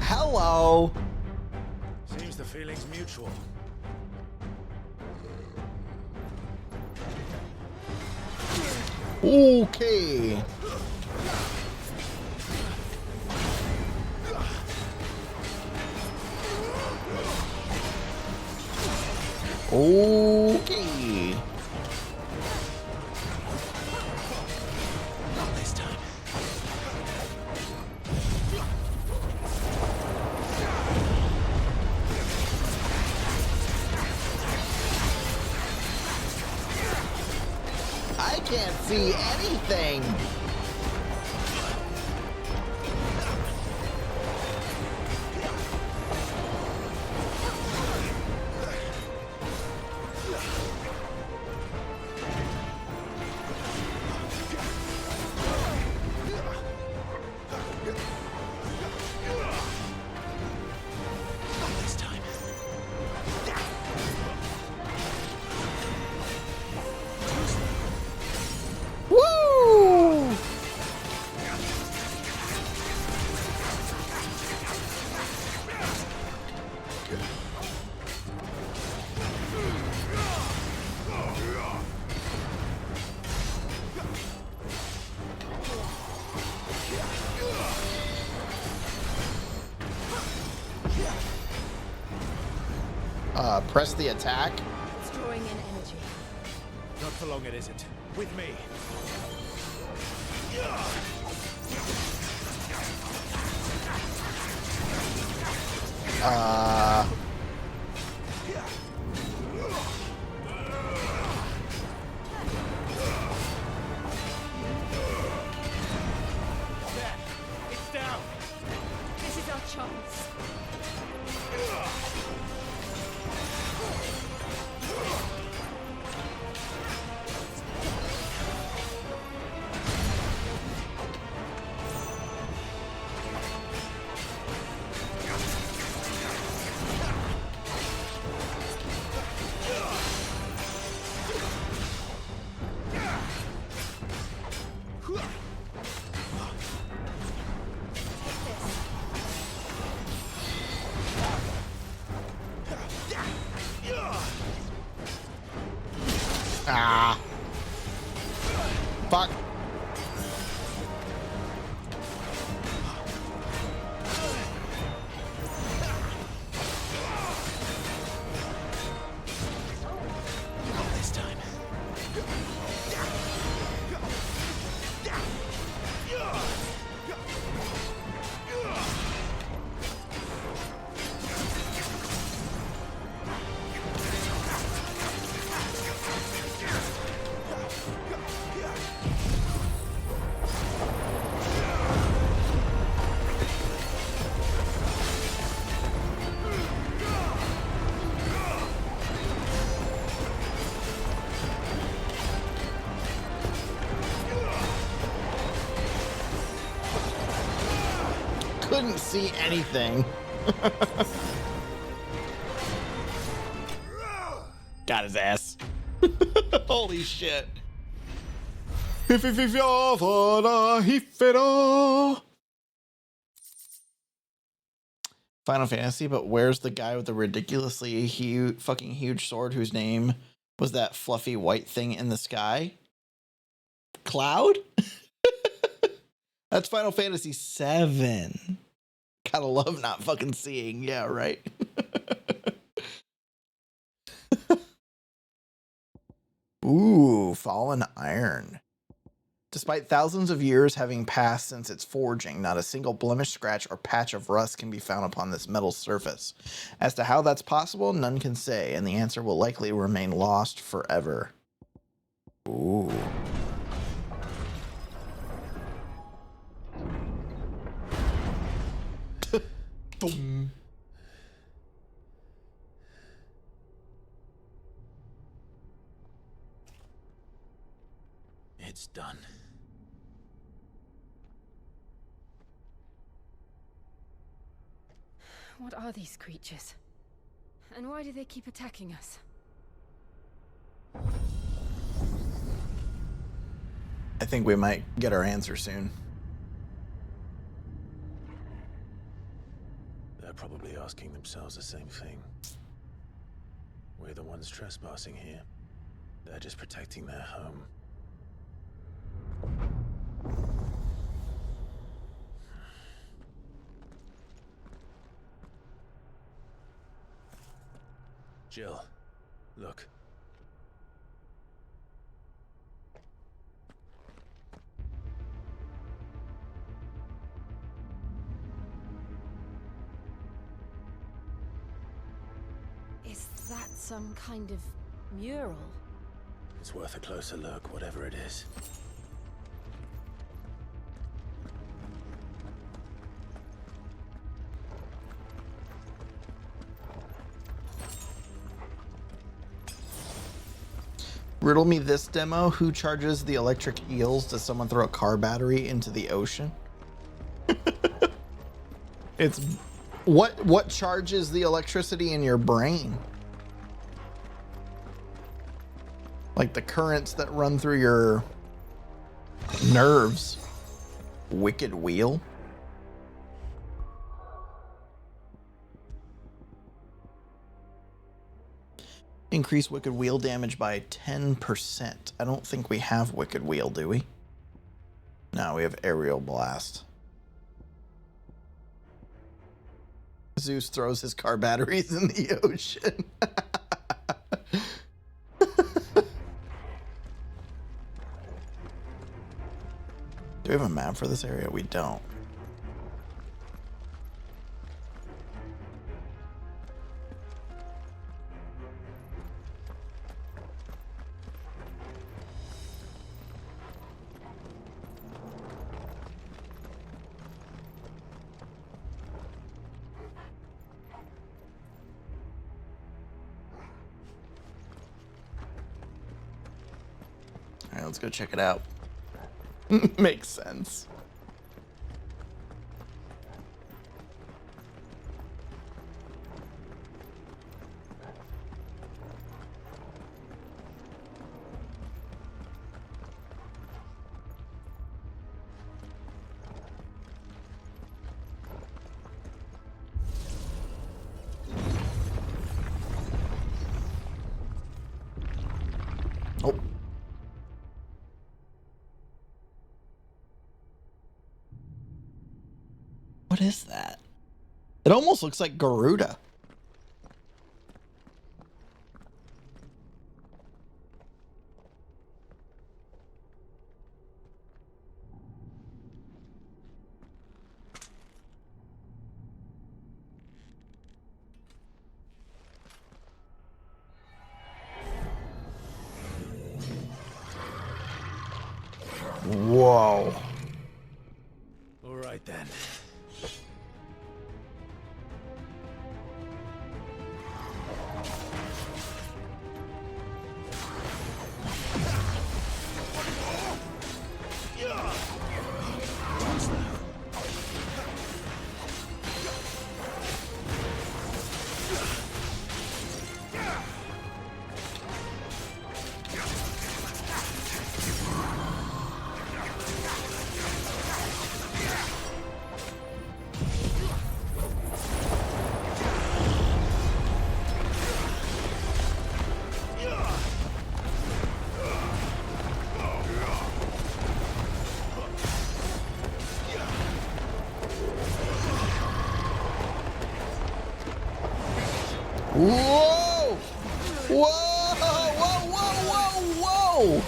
Hello. Seems the feeling's mutual. Okay. Okay. Not this time. I can't see anything. Woo! Press the attack. It's drawing in energy. Not for long, it isn't. With me. It's down. This is our chance. Ah. Fuck. Not this time. couldn't see anything. Got his ass. Holy shit. Final Fantasy, but where's the guy with the ridiculously fucking huge sword whose name was that fluffy white thing in the sky? Cloud? That's Final Fantasy 7. Gotta love not fucking seeing. Yeah, right. Ooh, Fallen Iron. Despite thousands of years having passed since its forging, not a single blemish, scratch, or patch of rust can be found upon this metal surface. As to how that's possible, none can say, and the answer will likely remain lost forever. Ooh. Boom. It's done. What are these creatures? And why do they keep attacking us? I think we might get our answer soon. They're probably asking themselves the same thing. We're the ones trespassing here. They're just protecting their home. Jill, look. Is that some kind of mural? It's worth a closer look, whatever it is. Riddle me this demo. Who charges the electric eels? Does someone throw a car battery into the ocean? It's what charges the electricity in your brain? Like the currents that run through your nerves. Wicked wheel. Increase Wicked Wheel damage by 10%. I don't think we have Wicked Wheel, do we? No, we have Aerial Blast. Zeus throws his car batteries in the ocean. Do we have a map for this area? We don't. All right, let's go check it out. Makes sense. Oh. What is that? It almost looks like Garuda. Whoa. All right then. Whoa! Whoa! Whoa! Whoa! Whoa! Whoa!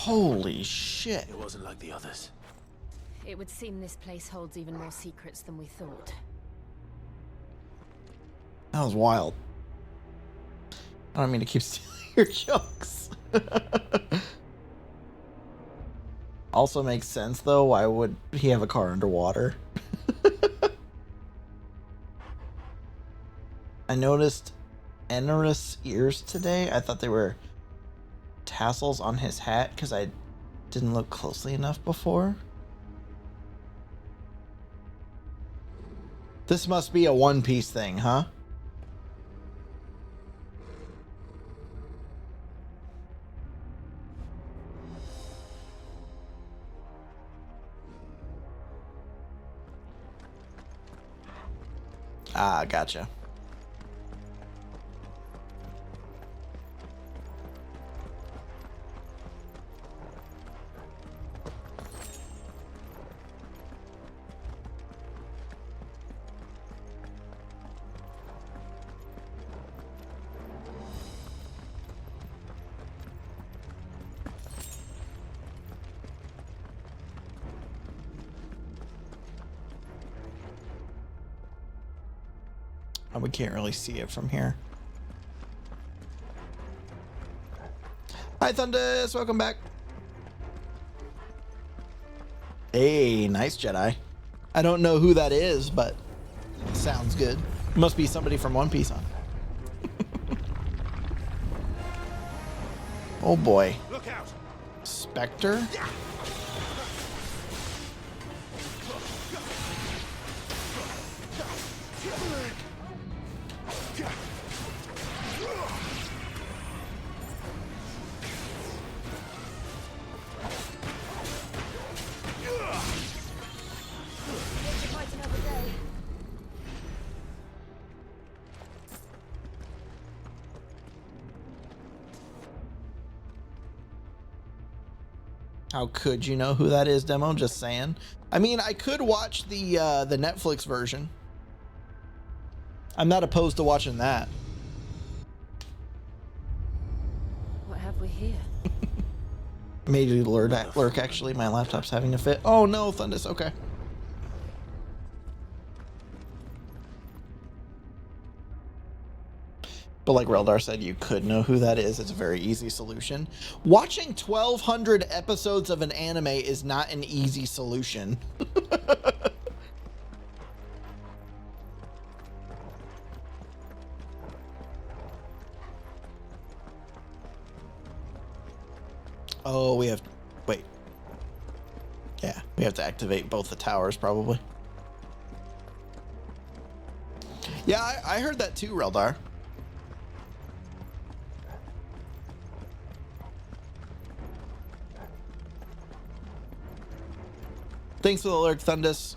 Holy shit. It wasn't like the others. It would seem this place holds even more secrets than we thought. That was wild. I don't mean to keep stealing your jokes. Also makes sense though. Why would he have a car underwater? I noticed Enarus' ears today. I thought they were tassels on his hat because I didn't look closely enough before. This must be a One Piece thing, huh? Ah, gotcha. We can't really see it from here. Hi, Thundus. Welcome back. Hey, nice Jedi. I don't know who that is, but sounds good. Must be somebody from One Piece, huh? Oh boy. Look out. Spectre? How could you know who that is, Demo? Just saying. I mean, I could watch the Netflix version. I'm not opposed to watching that. What have we here? Maybe lurk, actually. My laptop's having a fit. Oh no, Thundus. Okay. But like Reldar said, you could know who that is. It's a very easy solution. Watching 1,200 episodes of an anime is not an easy solution. Oh, we have... Wait. Yeah, we have to activate both the towers, probably. Yeah, I heard that too, Reldar. Thanks for the alert, Thundus.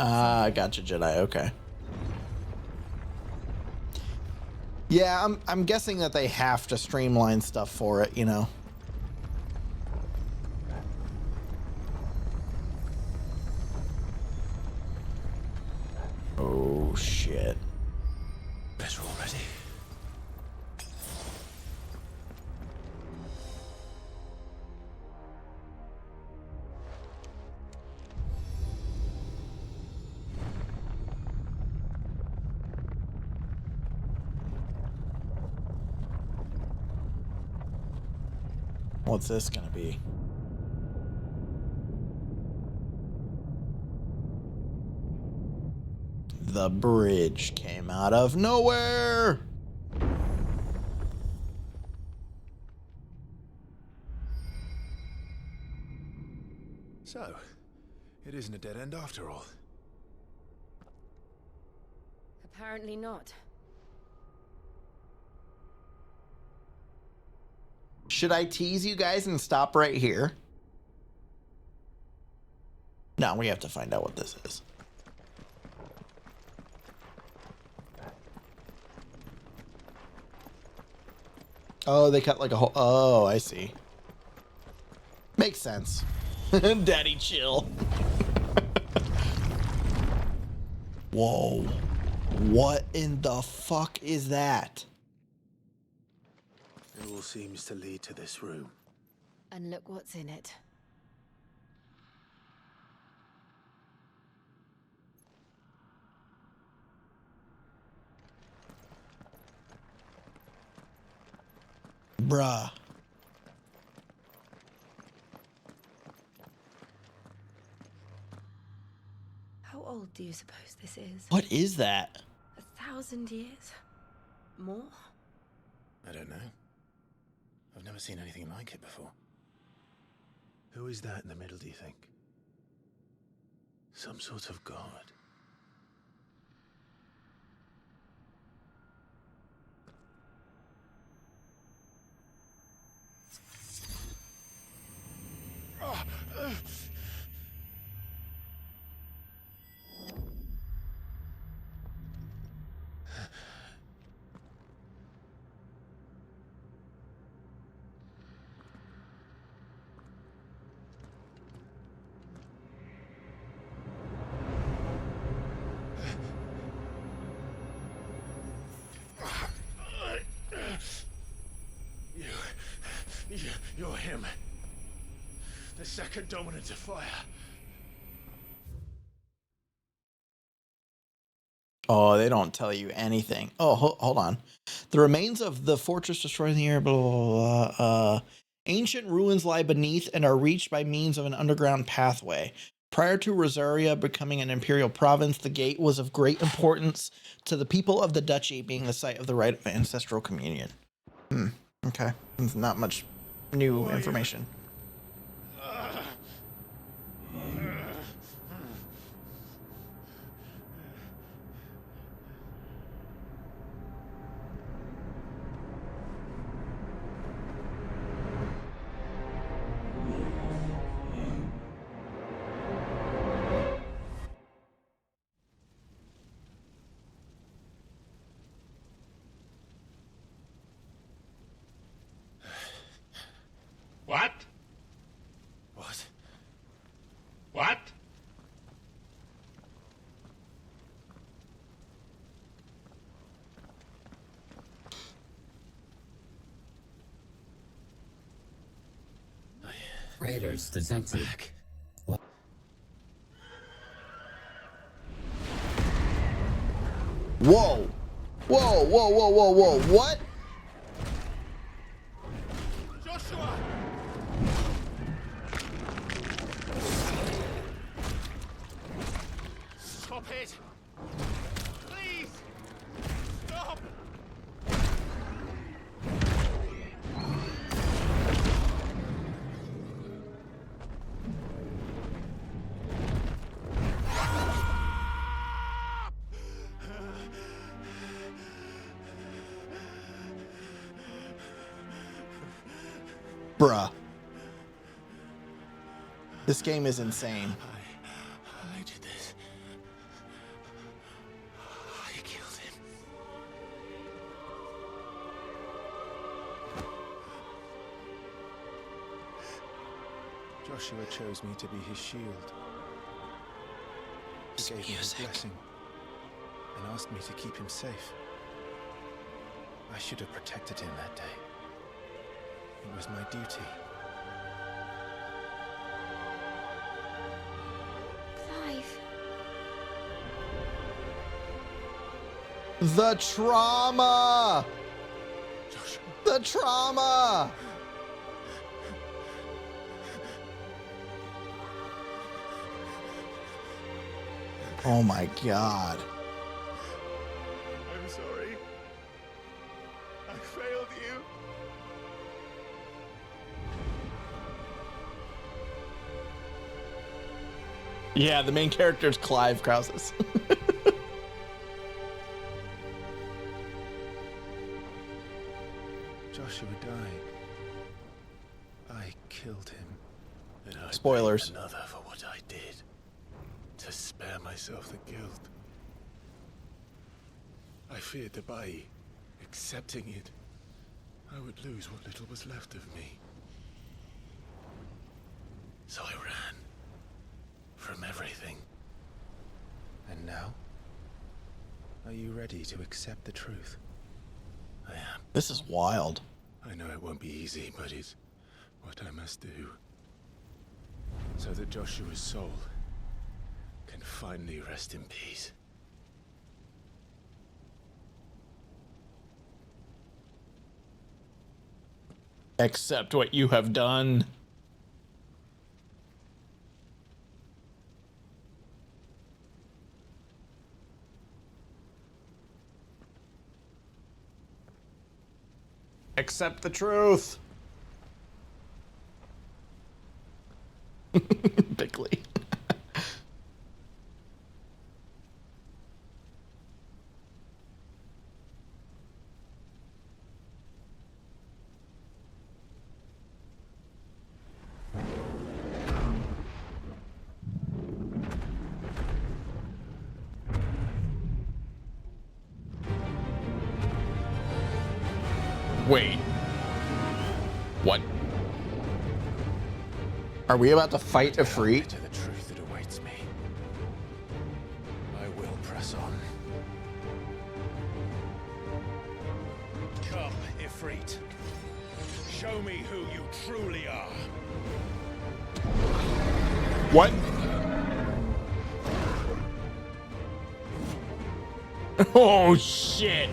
Ah, gotcha, Jedi. Okay. Yeah, I'm guessing that they have to streamline stuff for it, you know. shit. Better already. What's this gonna be? The bridge came out of nowhere. So, it isn't a dead end after all. Apparently not. Should I tease you guys and stop right here? No, we have to find out what this is. Oh, they cut like a whole... Oh, I see. Makes sense. Daddy, chill. Whoa. What in the fuck is that? It all seems to lead to this room. And look what's in it. Bruh. How old do you suppose this is? What is that? 1,000 years? More? I don't know. I've never seen anything like it before. Who is that in the middle, do you think? Some sort of god? You're him. The second dominant of fire. Oh, they don't tell you anything. Oh, hold on. The remains of the fortress destroyed in the air, blah, blah, blah. Ancient ruins lie beneath and are reached by means of an underground pathway. Prior to Rosaria becoming an imperial province, the gate was of great importance to the people of the duchy, being the site of the rite of ancestral communion. Okay. There's not much new information. What? What? What? Raiders detected. What? Whoa. Whoa, whoa, whoa, whoa, whoa. What? Joshua! Stop it! Please! Stop! Bruh. This game is insane. I did this. I killed him. Joshua chose me to be his shield. He gave me his blessing and asked me to keep him safe. I should have protected him that day. It was my duty. Clive. The trauma! The trauma! Oh my God. I'm sorry. I failed you. Yeah, the main character is Clive Krauses. Joshua died. I killed him. And I Spoilers. blamed another for what I did. To spare myself the guilt. I feared that by accepting it, I would lose what little was left of me. So I ran. From everything. And now? Are you ready to accept the truth? I am. This is wild. I know it won't be easy, but it's what I must do. So that Joshua's soul can finally rest in peace. Accept what you have done. Accept the truth. Bigly. Wait. What? Are we about to fight Ifrit? To the truth that awaits me. I will press on. Come, Ifrit. Show me who you truly are. What? Oh shit.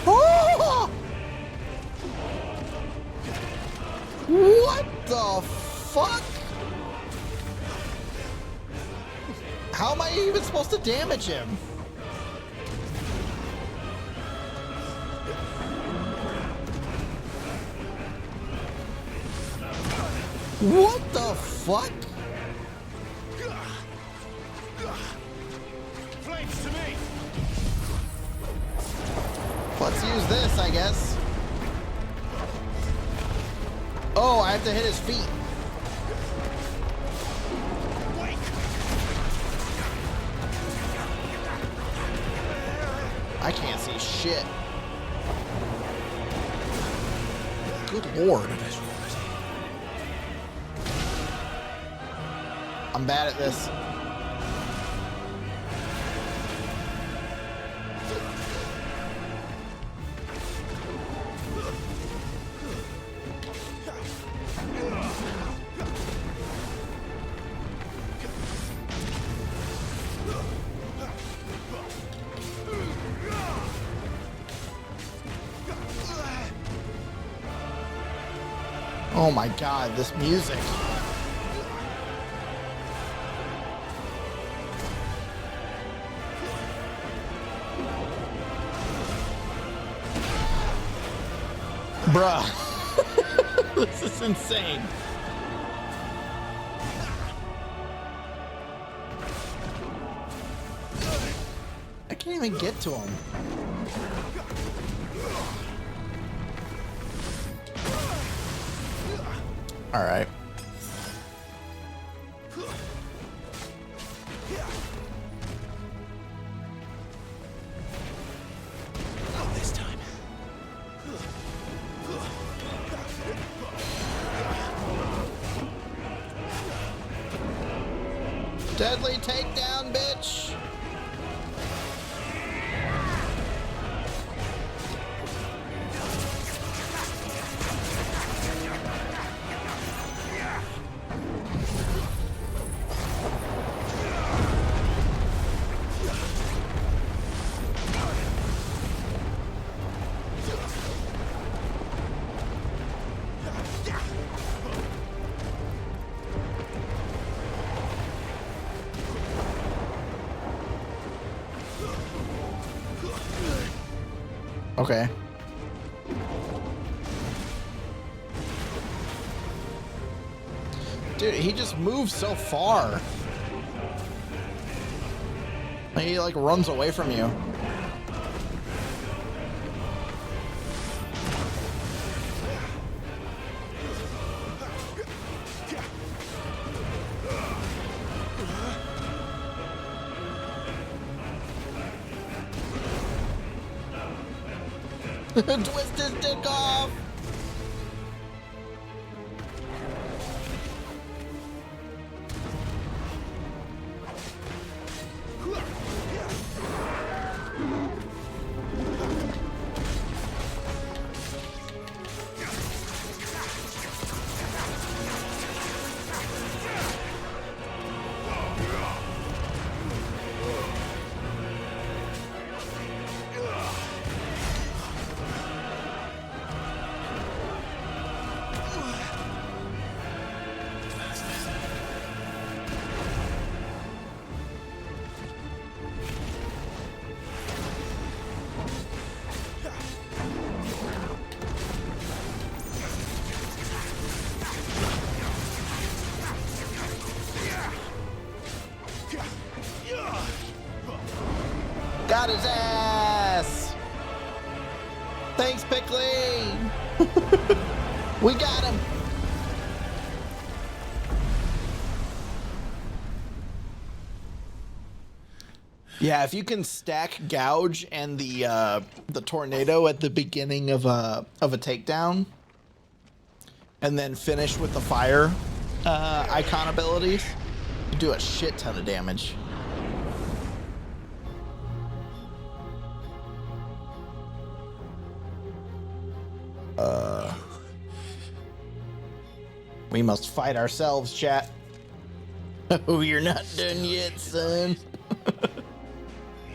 Oh! What the fuck? How am I even supposed to damage him? What the fuck? Flames to me! Let's use this, I guess. Oh, I have to hit his feet. I can't see shit. Good lord. I'm bad at this. Oh my god, this music. Bruh. This is insane. I can't even get to him. All right. Not this time. Deadly takedown, bitch. Okay. Dude, he just moves so far. He like runs away from you. Twist his dick off! Got his ass! Thanks, Pickling! We got him! Yeah, if you can stack Gouge and the tornado at the beginning of a takedown, and then finish with the fire icon abilities, you do a shit ton of damage. We must fight ourselves, chat. Oh, you're not done yet, son.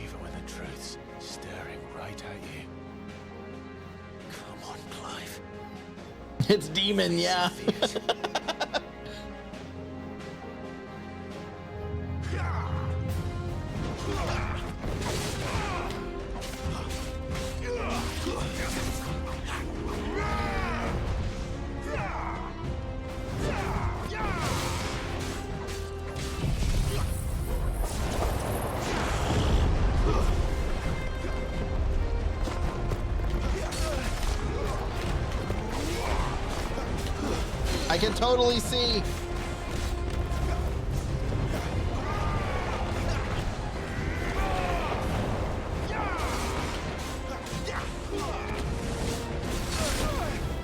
Even when the truth's staring right at you. Come on, Clive. It's Demon, yeah. I can totally see.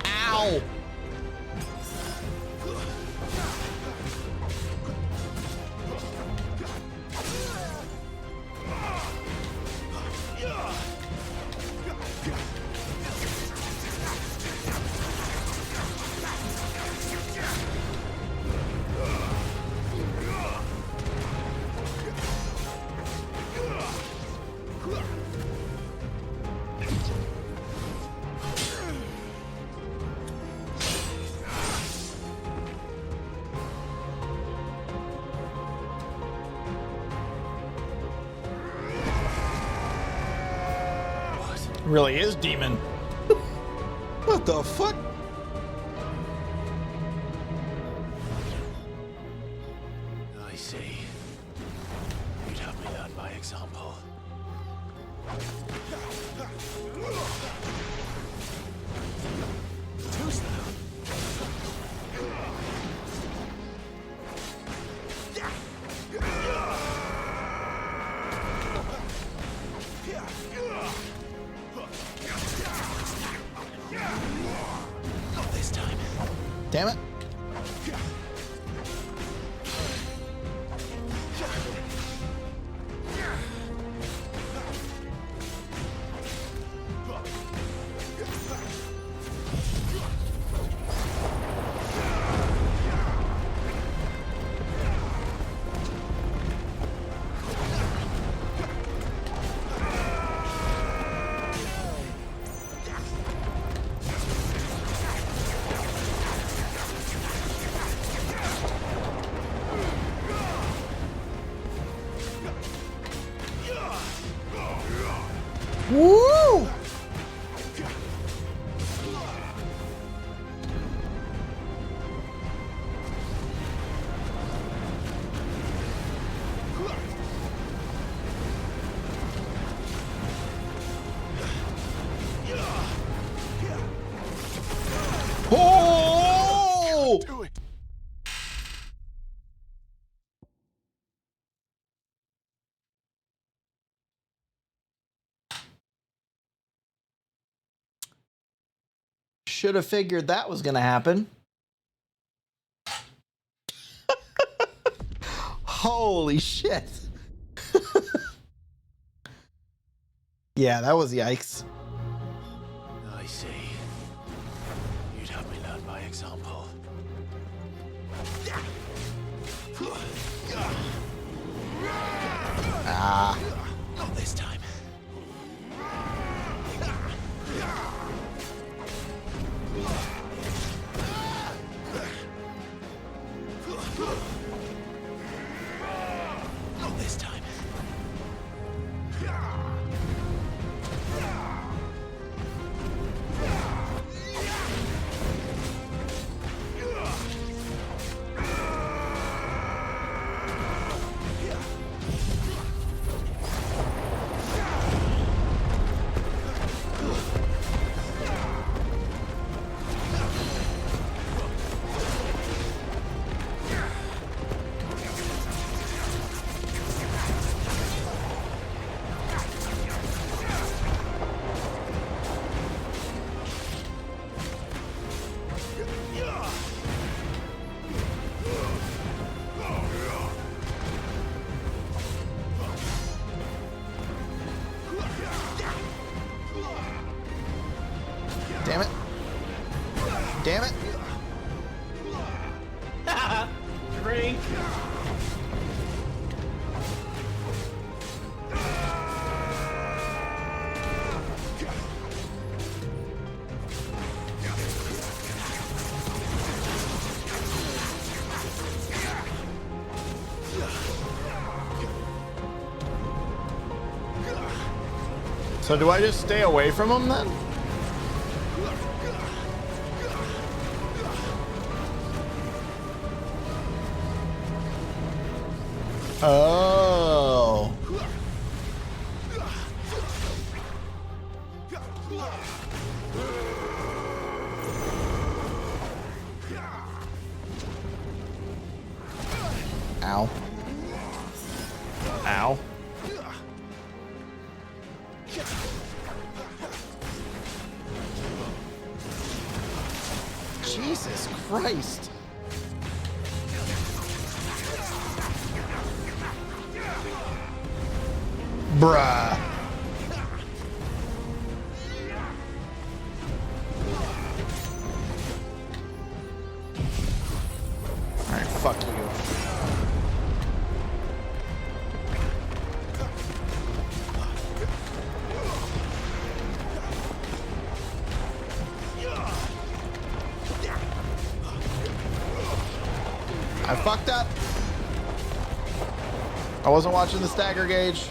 Ow! Really is Demon. What the fuck? I see. You'd have me learn by example. Too slow. Not this time. Damn it. Should have figured that was going to happen. Holy shit. Yeah, that was yikes. I see. You'd have me learn by example. Ah. Not this time. Not this time. Damn it. Damn it. Drink. So do I just stay away from him then? Oh. Ow. Ow. Jesus Christ. Bruh. Alright, fuck you. I fucked up. I wasn't watching the stagger gauge.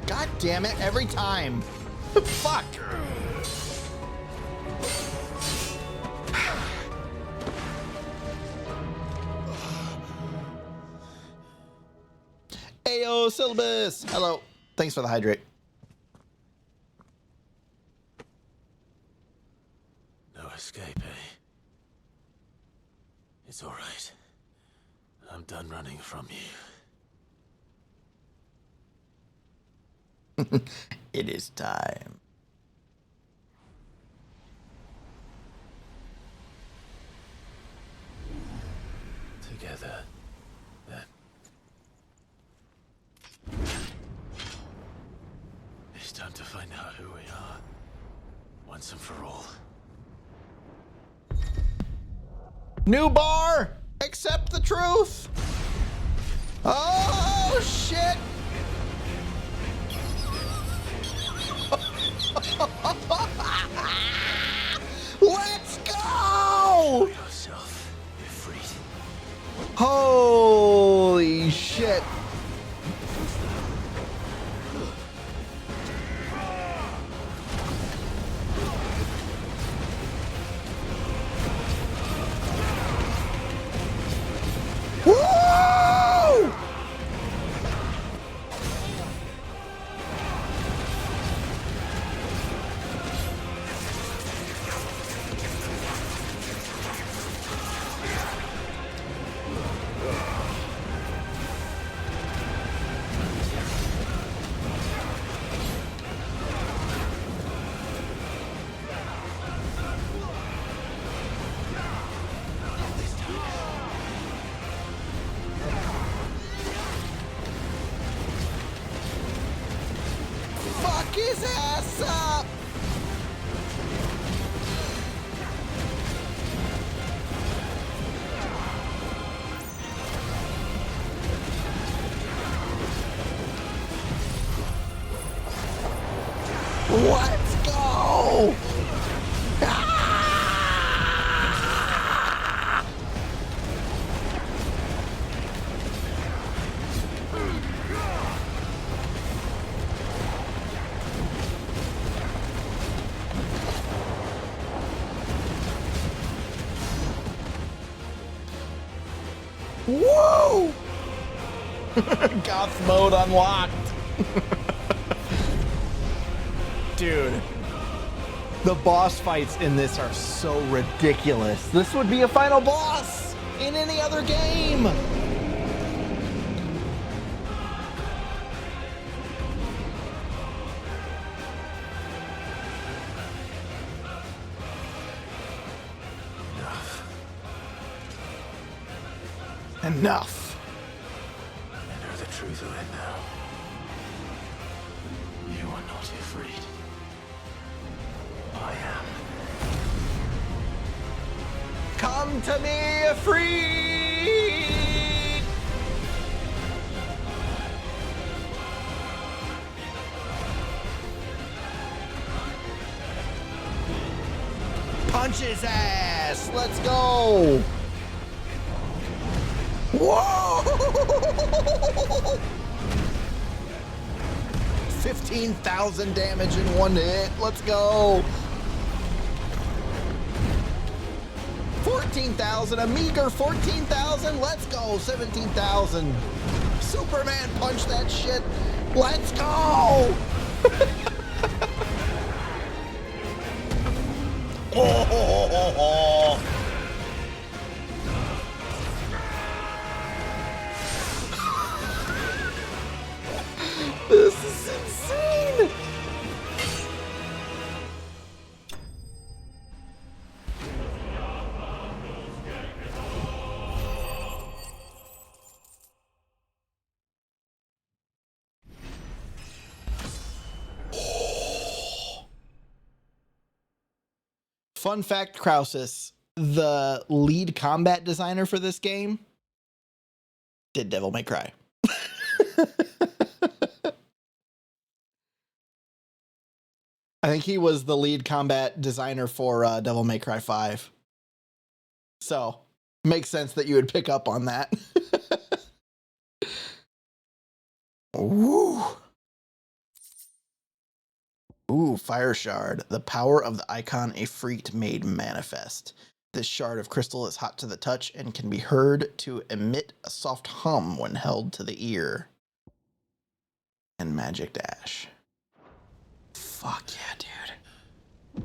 God damn it, every time. Fuck. Ayo, syllabus. Hello. Thanks for the hydrate. No escape, eh? It's all right. I'm done running from you. It is time. Together, then. It's time to find out who we are, once and for all. New bar! Accept the truth! Oh, shit! Let's go! Yourself, Ifrit. Holy shit. Woo! his ass up! Let's go! Woo! Goth mode unlocked. Dude, the boss fights in this are so ridiculous. This would be a final boss in any other game. Enough. I know the truth of it now. You are not Ifrit. I am. Come to me, free! Punch his ass! Let's go! Whoa! 15,000 damage in one hit. Let's go. 14,000, a meager 14,000. Let's go. 17,000. Superman punch that shit. Let's go. Oh. This is insane! Fun fact, Krausis, the lead combat designer for this game did Devil May Cry. I think he was the lead combat designer for Devil May Cry 5. So, makes sense that you would pick up on that. Woo! Ooh, Fire Shard. The power of the icon Ifrit made manifest. This shard of crystal is hot to the touch and can be heard to emit a soft hum when held to the ear. And Magic Dash. Fuck yeah, dude.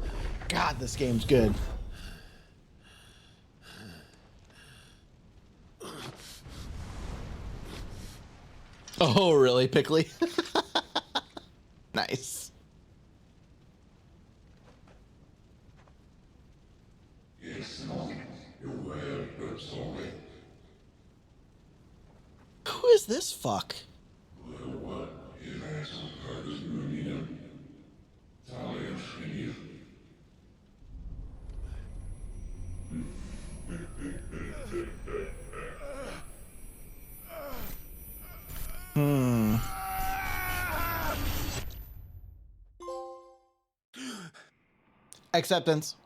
God, this game's good. Oh, really, Pickly? Nice. Who is this fuck? Acceptance.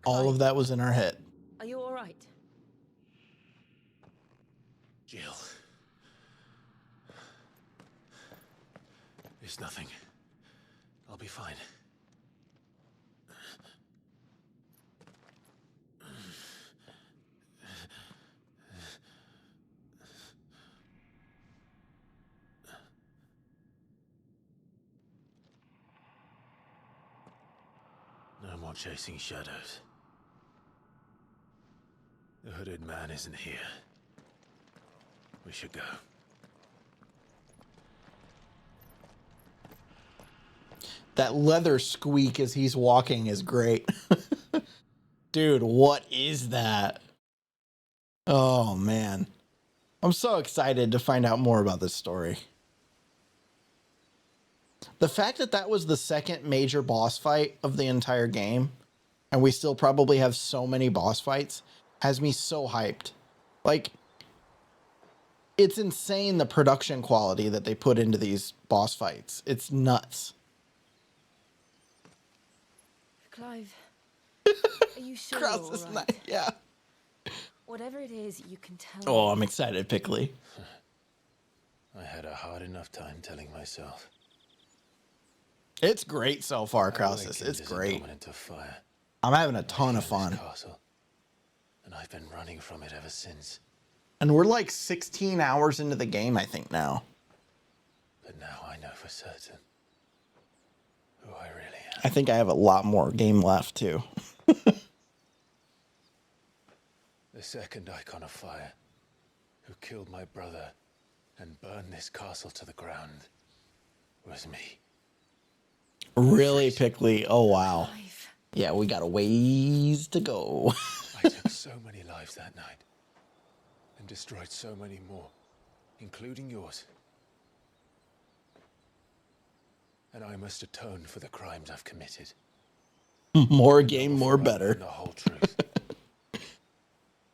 All of that was in our head. Are you all right? Jill. It's nothing. I'll be fine. No more chasing shadows. The hooded man isn't here. We should go. That leather squeak as he's walking is great. Dude, what is that? Oh, man. I'm so excited to find out more about this story. The fact that that was the second major boss fight of the entire game, and we still probably have so many boss fights, has me so hyped. Like, it's insane the production quality that they put into these boss fights. It's nuts. Clive, are you sure Cross you're this all night, yeah. Whatever it is, you can tell Oh, me. I'm excited, Pickley. I had a hard enough time telling myself. It's great so far, Krausis. It's great. I'm having a ton of fun. Castle, and I've been running from it ever since. And we're like 16 hours into the game, I think, now. But now I know for certain who I really am. I think I have a lot more game left, too. The second icon of fire, who killed my brother and burned this castle to the ground, was me. Really, Pickley? Oh, wow. Yeah, we got a ways to go. I took so many lives that night, and destroyed so many more, including yours. And I must atone for the crimes I've committed. More game, more better. The whole truth.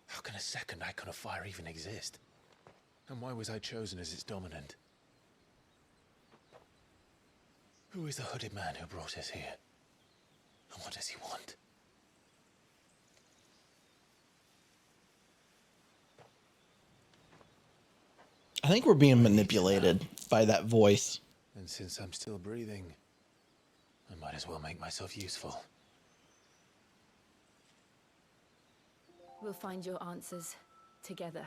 How can a second icon of fire even exist? And why was I chosen as its dominant? Who is the hooded man who brought us here? And what does he want? I think we're being manipulated by that voice. And since I'm still breathing, I might as well make myself useful. We'll find your answers together.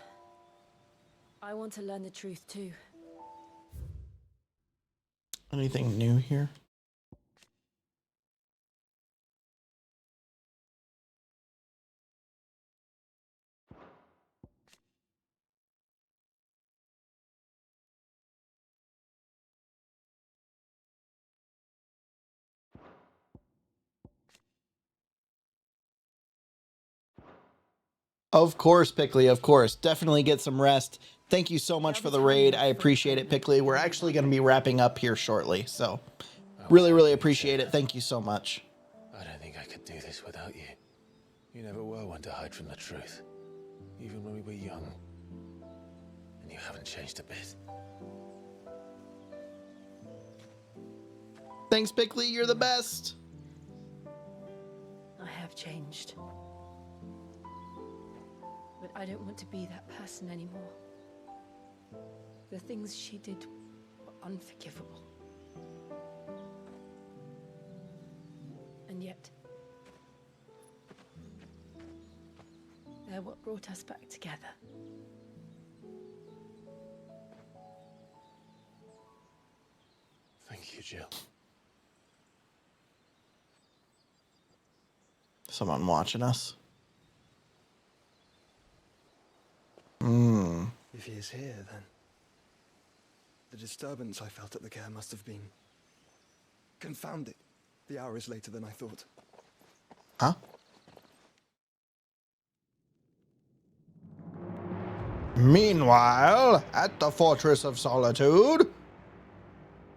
I want to learn the truth too. Anything new here? Of course, Pickley, of course. Definitely get some rest. Thank you so much for the raid. I appreciate it, Pickley. We're actually going to be wrapping up here shortly, so really, really appreciate it. Thank you so much. I don't think I could do this without you. You never were one to hide from the truth, even when we were young. And you haven't changed a bit. Thanks, Pickley. You're the best. I have changed. But I don't want to be that person anymore. The things she did were unforgivable. And yet, they're what brought us back together. Thank you, Jill. Someone watching us? If he is here, then the disturbance I felt at the care must have been confounded. The hour is later than I thought. Huh? Meanwhile, at the Fortress of Solitude,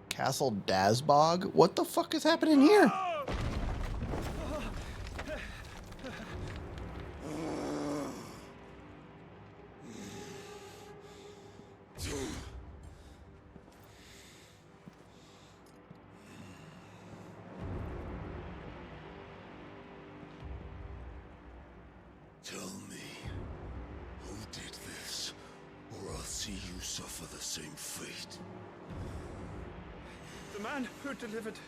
Castle Dazbog. What the fuck is happening here? Tell me, who did this, or I'll see you suffer the same fate. The man who delivered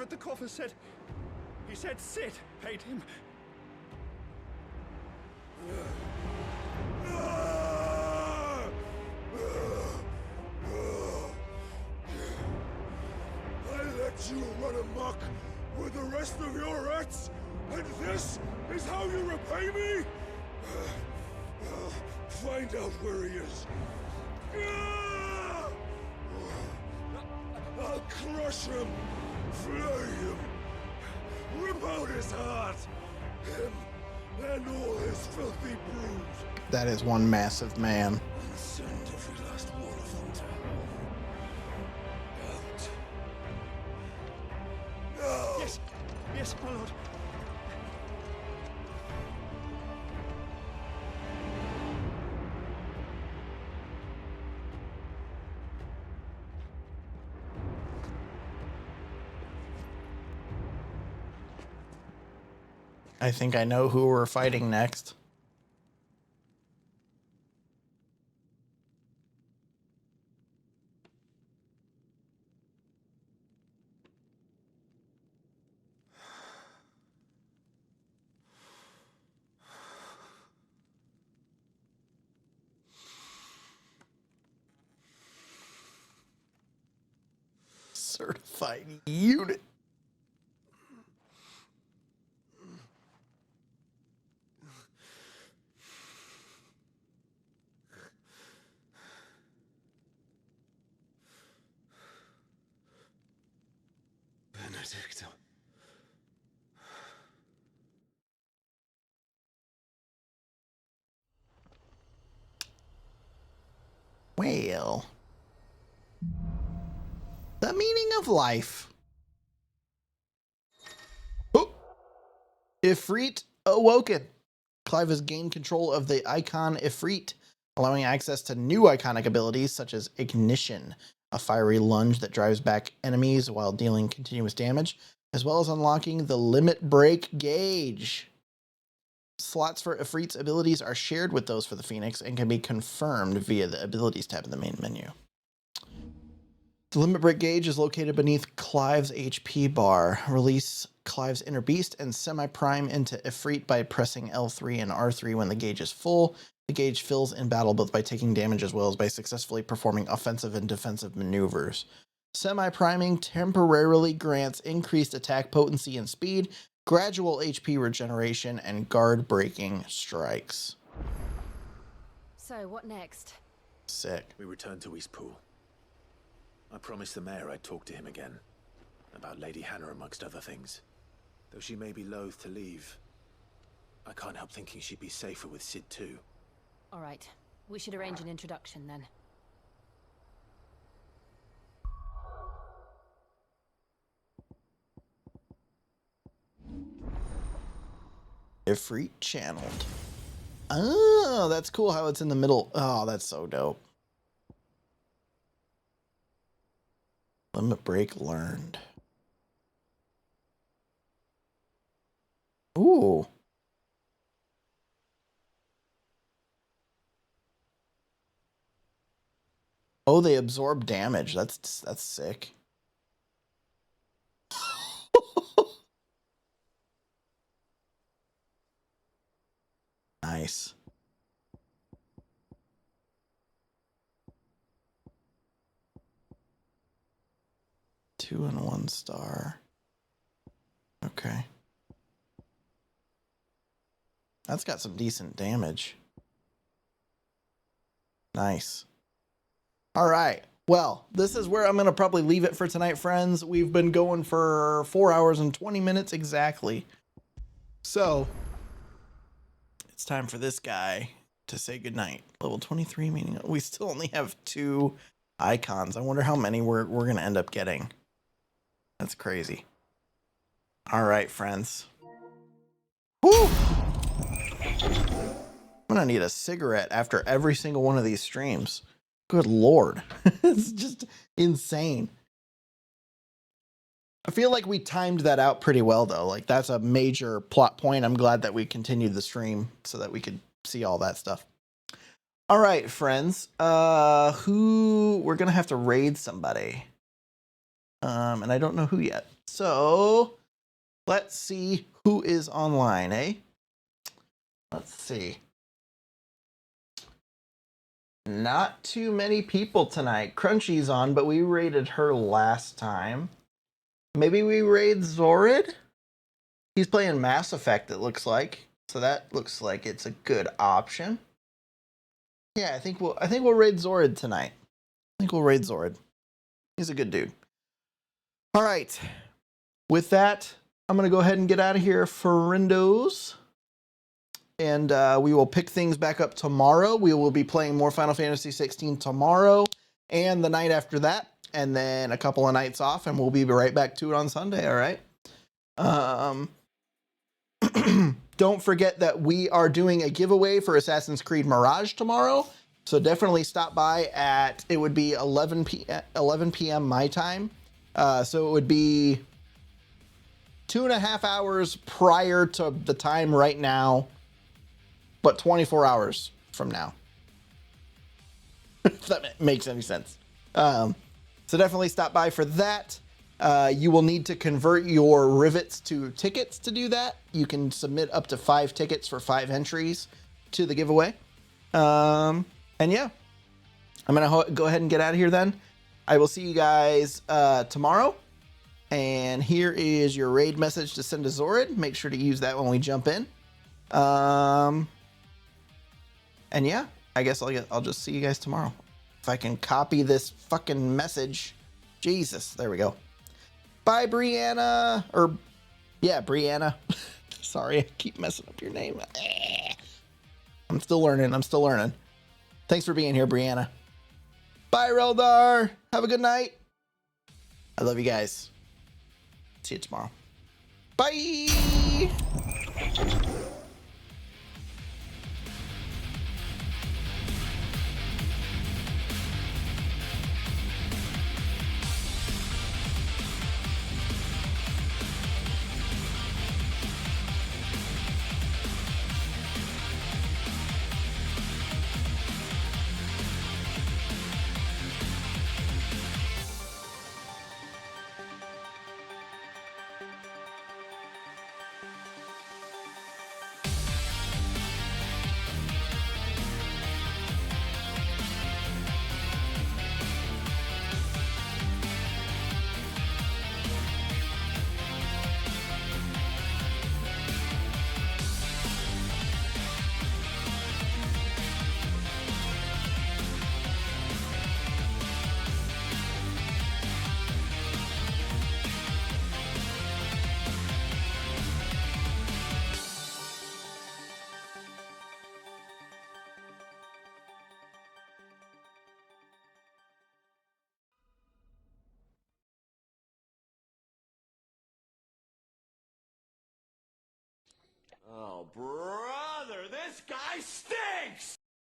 the coffin said, he said Sid paid him. I let you run amok with the rest of your rats, and this is how you repay me? Find out where he is. I'll crush him, flay him, rip out his heart, him and all his filthy brood. That is one massive man. And send every last one of them to out. No! Yes, yes, my lord. I think I know who we're fighting next. Certified unit. Benedikta. Well, the meaning of life. Oh. Ifrit awoken. Clive has gained control of the icon Ifrit, allowing access to new iconic abilities such as Ignition, a fiery lunge that drives back enemies while dealing continuous damage, as well as unlocking the Limit Break gauge. Slots for Ifrit's abilities are shared with those for the Phoenix and can be confirmed via the Abilities tab in the main menu. The Limit Break gauge is located beneath Clive's HP bar. Release Clive's Inner Beast and Semi-Prime into Ifrit by pressing L3 and R3 when the gauge is full. The gauge fills in battle both by taking damage as well as by successfully performing offensive and defensive maneuvers. Semi-priming temporarily grants increased attack potency and speed, gradual HP regeneration, and guard-breaking strikes. So, what next? Sick. We return to Eastpool. I promised the mayor I'd talk to him again. About Lady Hannah, amongst other things. Though she may be loath to leave, I can't help thinking she'd be safer with Sid too. All right. We should arrange an introduction then. Ifrit channeled. Oh, that's cool how it's in the middle. Oh, that's so dope. Limit break learned. Ooh. Oh, they absorb damage. That's sick. Nice. Two and 1 star. Okay. That's got some decent damage. Nice. All right. Well, this is where I'm going to probably leave it for tonight, friends. We've been going for 4 hours and 20 minutes exactly. So, it's time for this guy to say goodnight. Level 23, meaning we still only have 2 icons. I wonder how many we're going to end up getting. That's crazy. All right, friends. Woo! I'm going to need a cigarette after every single one of these streams. Good Lord. It's just insane. I feel like we timed that out pretty well, though. Like, that's a major plot point. I'm glad that we continued the stream so that we could see all that stuff. All right, friends. Who we're going to have to raid somebody. And I don't know who yet. So let's see who is online, eh? Let's see. Not too many people tonight. Crunchy's on, but we raided her last time. Maybe we raid Zorid? He's playing Mass Effect, it looks like. So that looks like it's a good option. Yeah, I think we'll raid Zorid tonight. I think we'll raid Zorid. He's a good dude. All right. With that, I'm going to go ahead and get out of here, friendos. and we will pick things back up tomorrow. We will be playing more Final Fantasy 16 tomorrow and the night after that, and then a couple of nights off, and we'll be right back to it on Sunday. All right. Don't forget that we are doing a giveaway for Assassin's Creed Mirage tomorrow. So definitely stop by at, it would be 11 p.m. my time. So it would be 2.5 hours prior to the time right now, but 24 hours from now. If that makes any sense. So definitely stop by for that. You will need to convert your rivets to tickets to do that. You can submit up to 5 tickets for 5 entries to the giveaway. And yeah, I'm going to go ahead and get out of here then. I will see you guys tomorrow. And here is your raid message to send to Zorid. Make sure to use that when we jump in. And yeah, I guess I'll just see you guys tomorrow. If I can copy this fucking message. Jesus, there we go. Bye, Brianna. Or, yeah, Brianna. Sorry, I keep messing up your name. I'm still learning. Thanks for being here, Brianna. Bye, Reldar. Have a good night. I love you guys. See you tomorrow. Bye. Oh, brother, this guy stinks!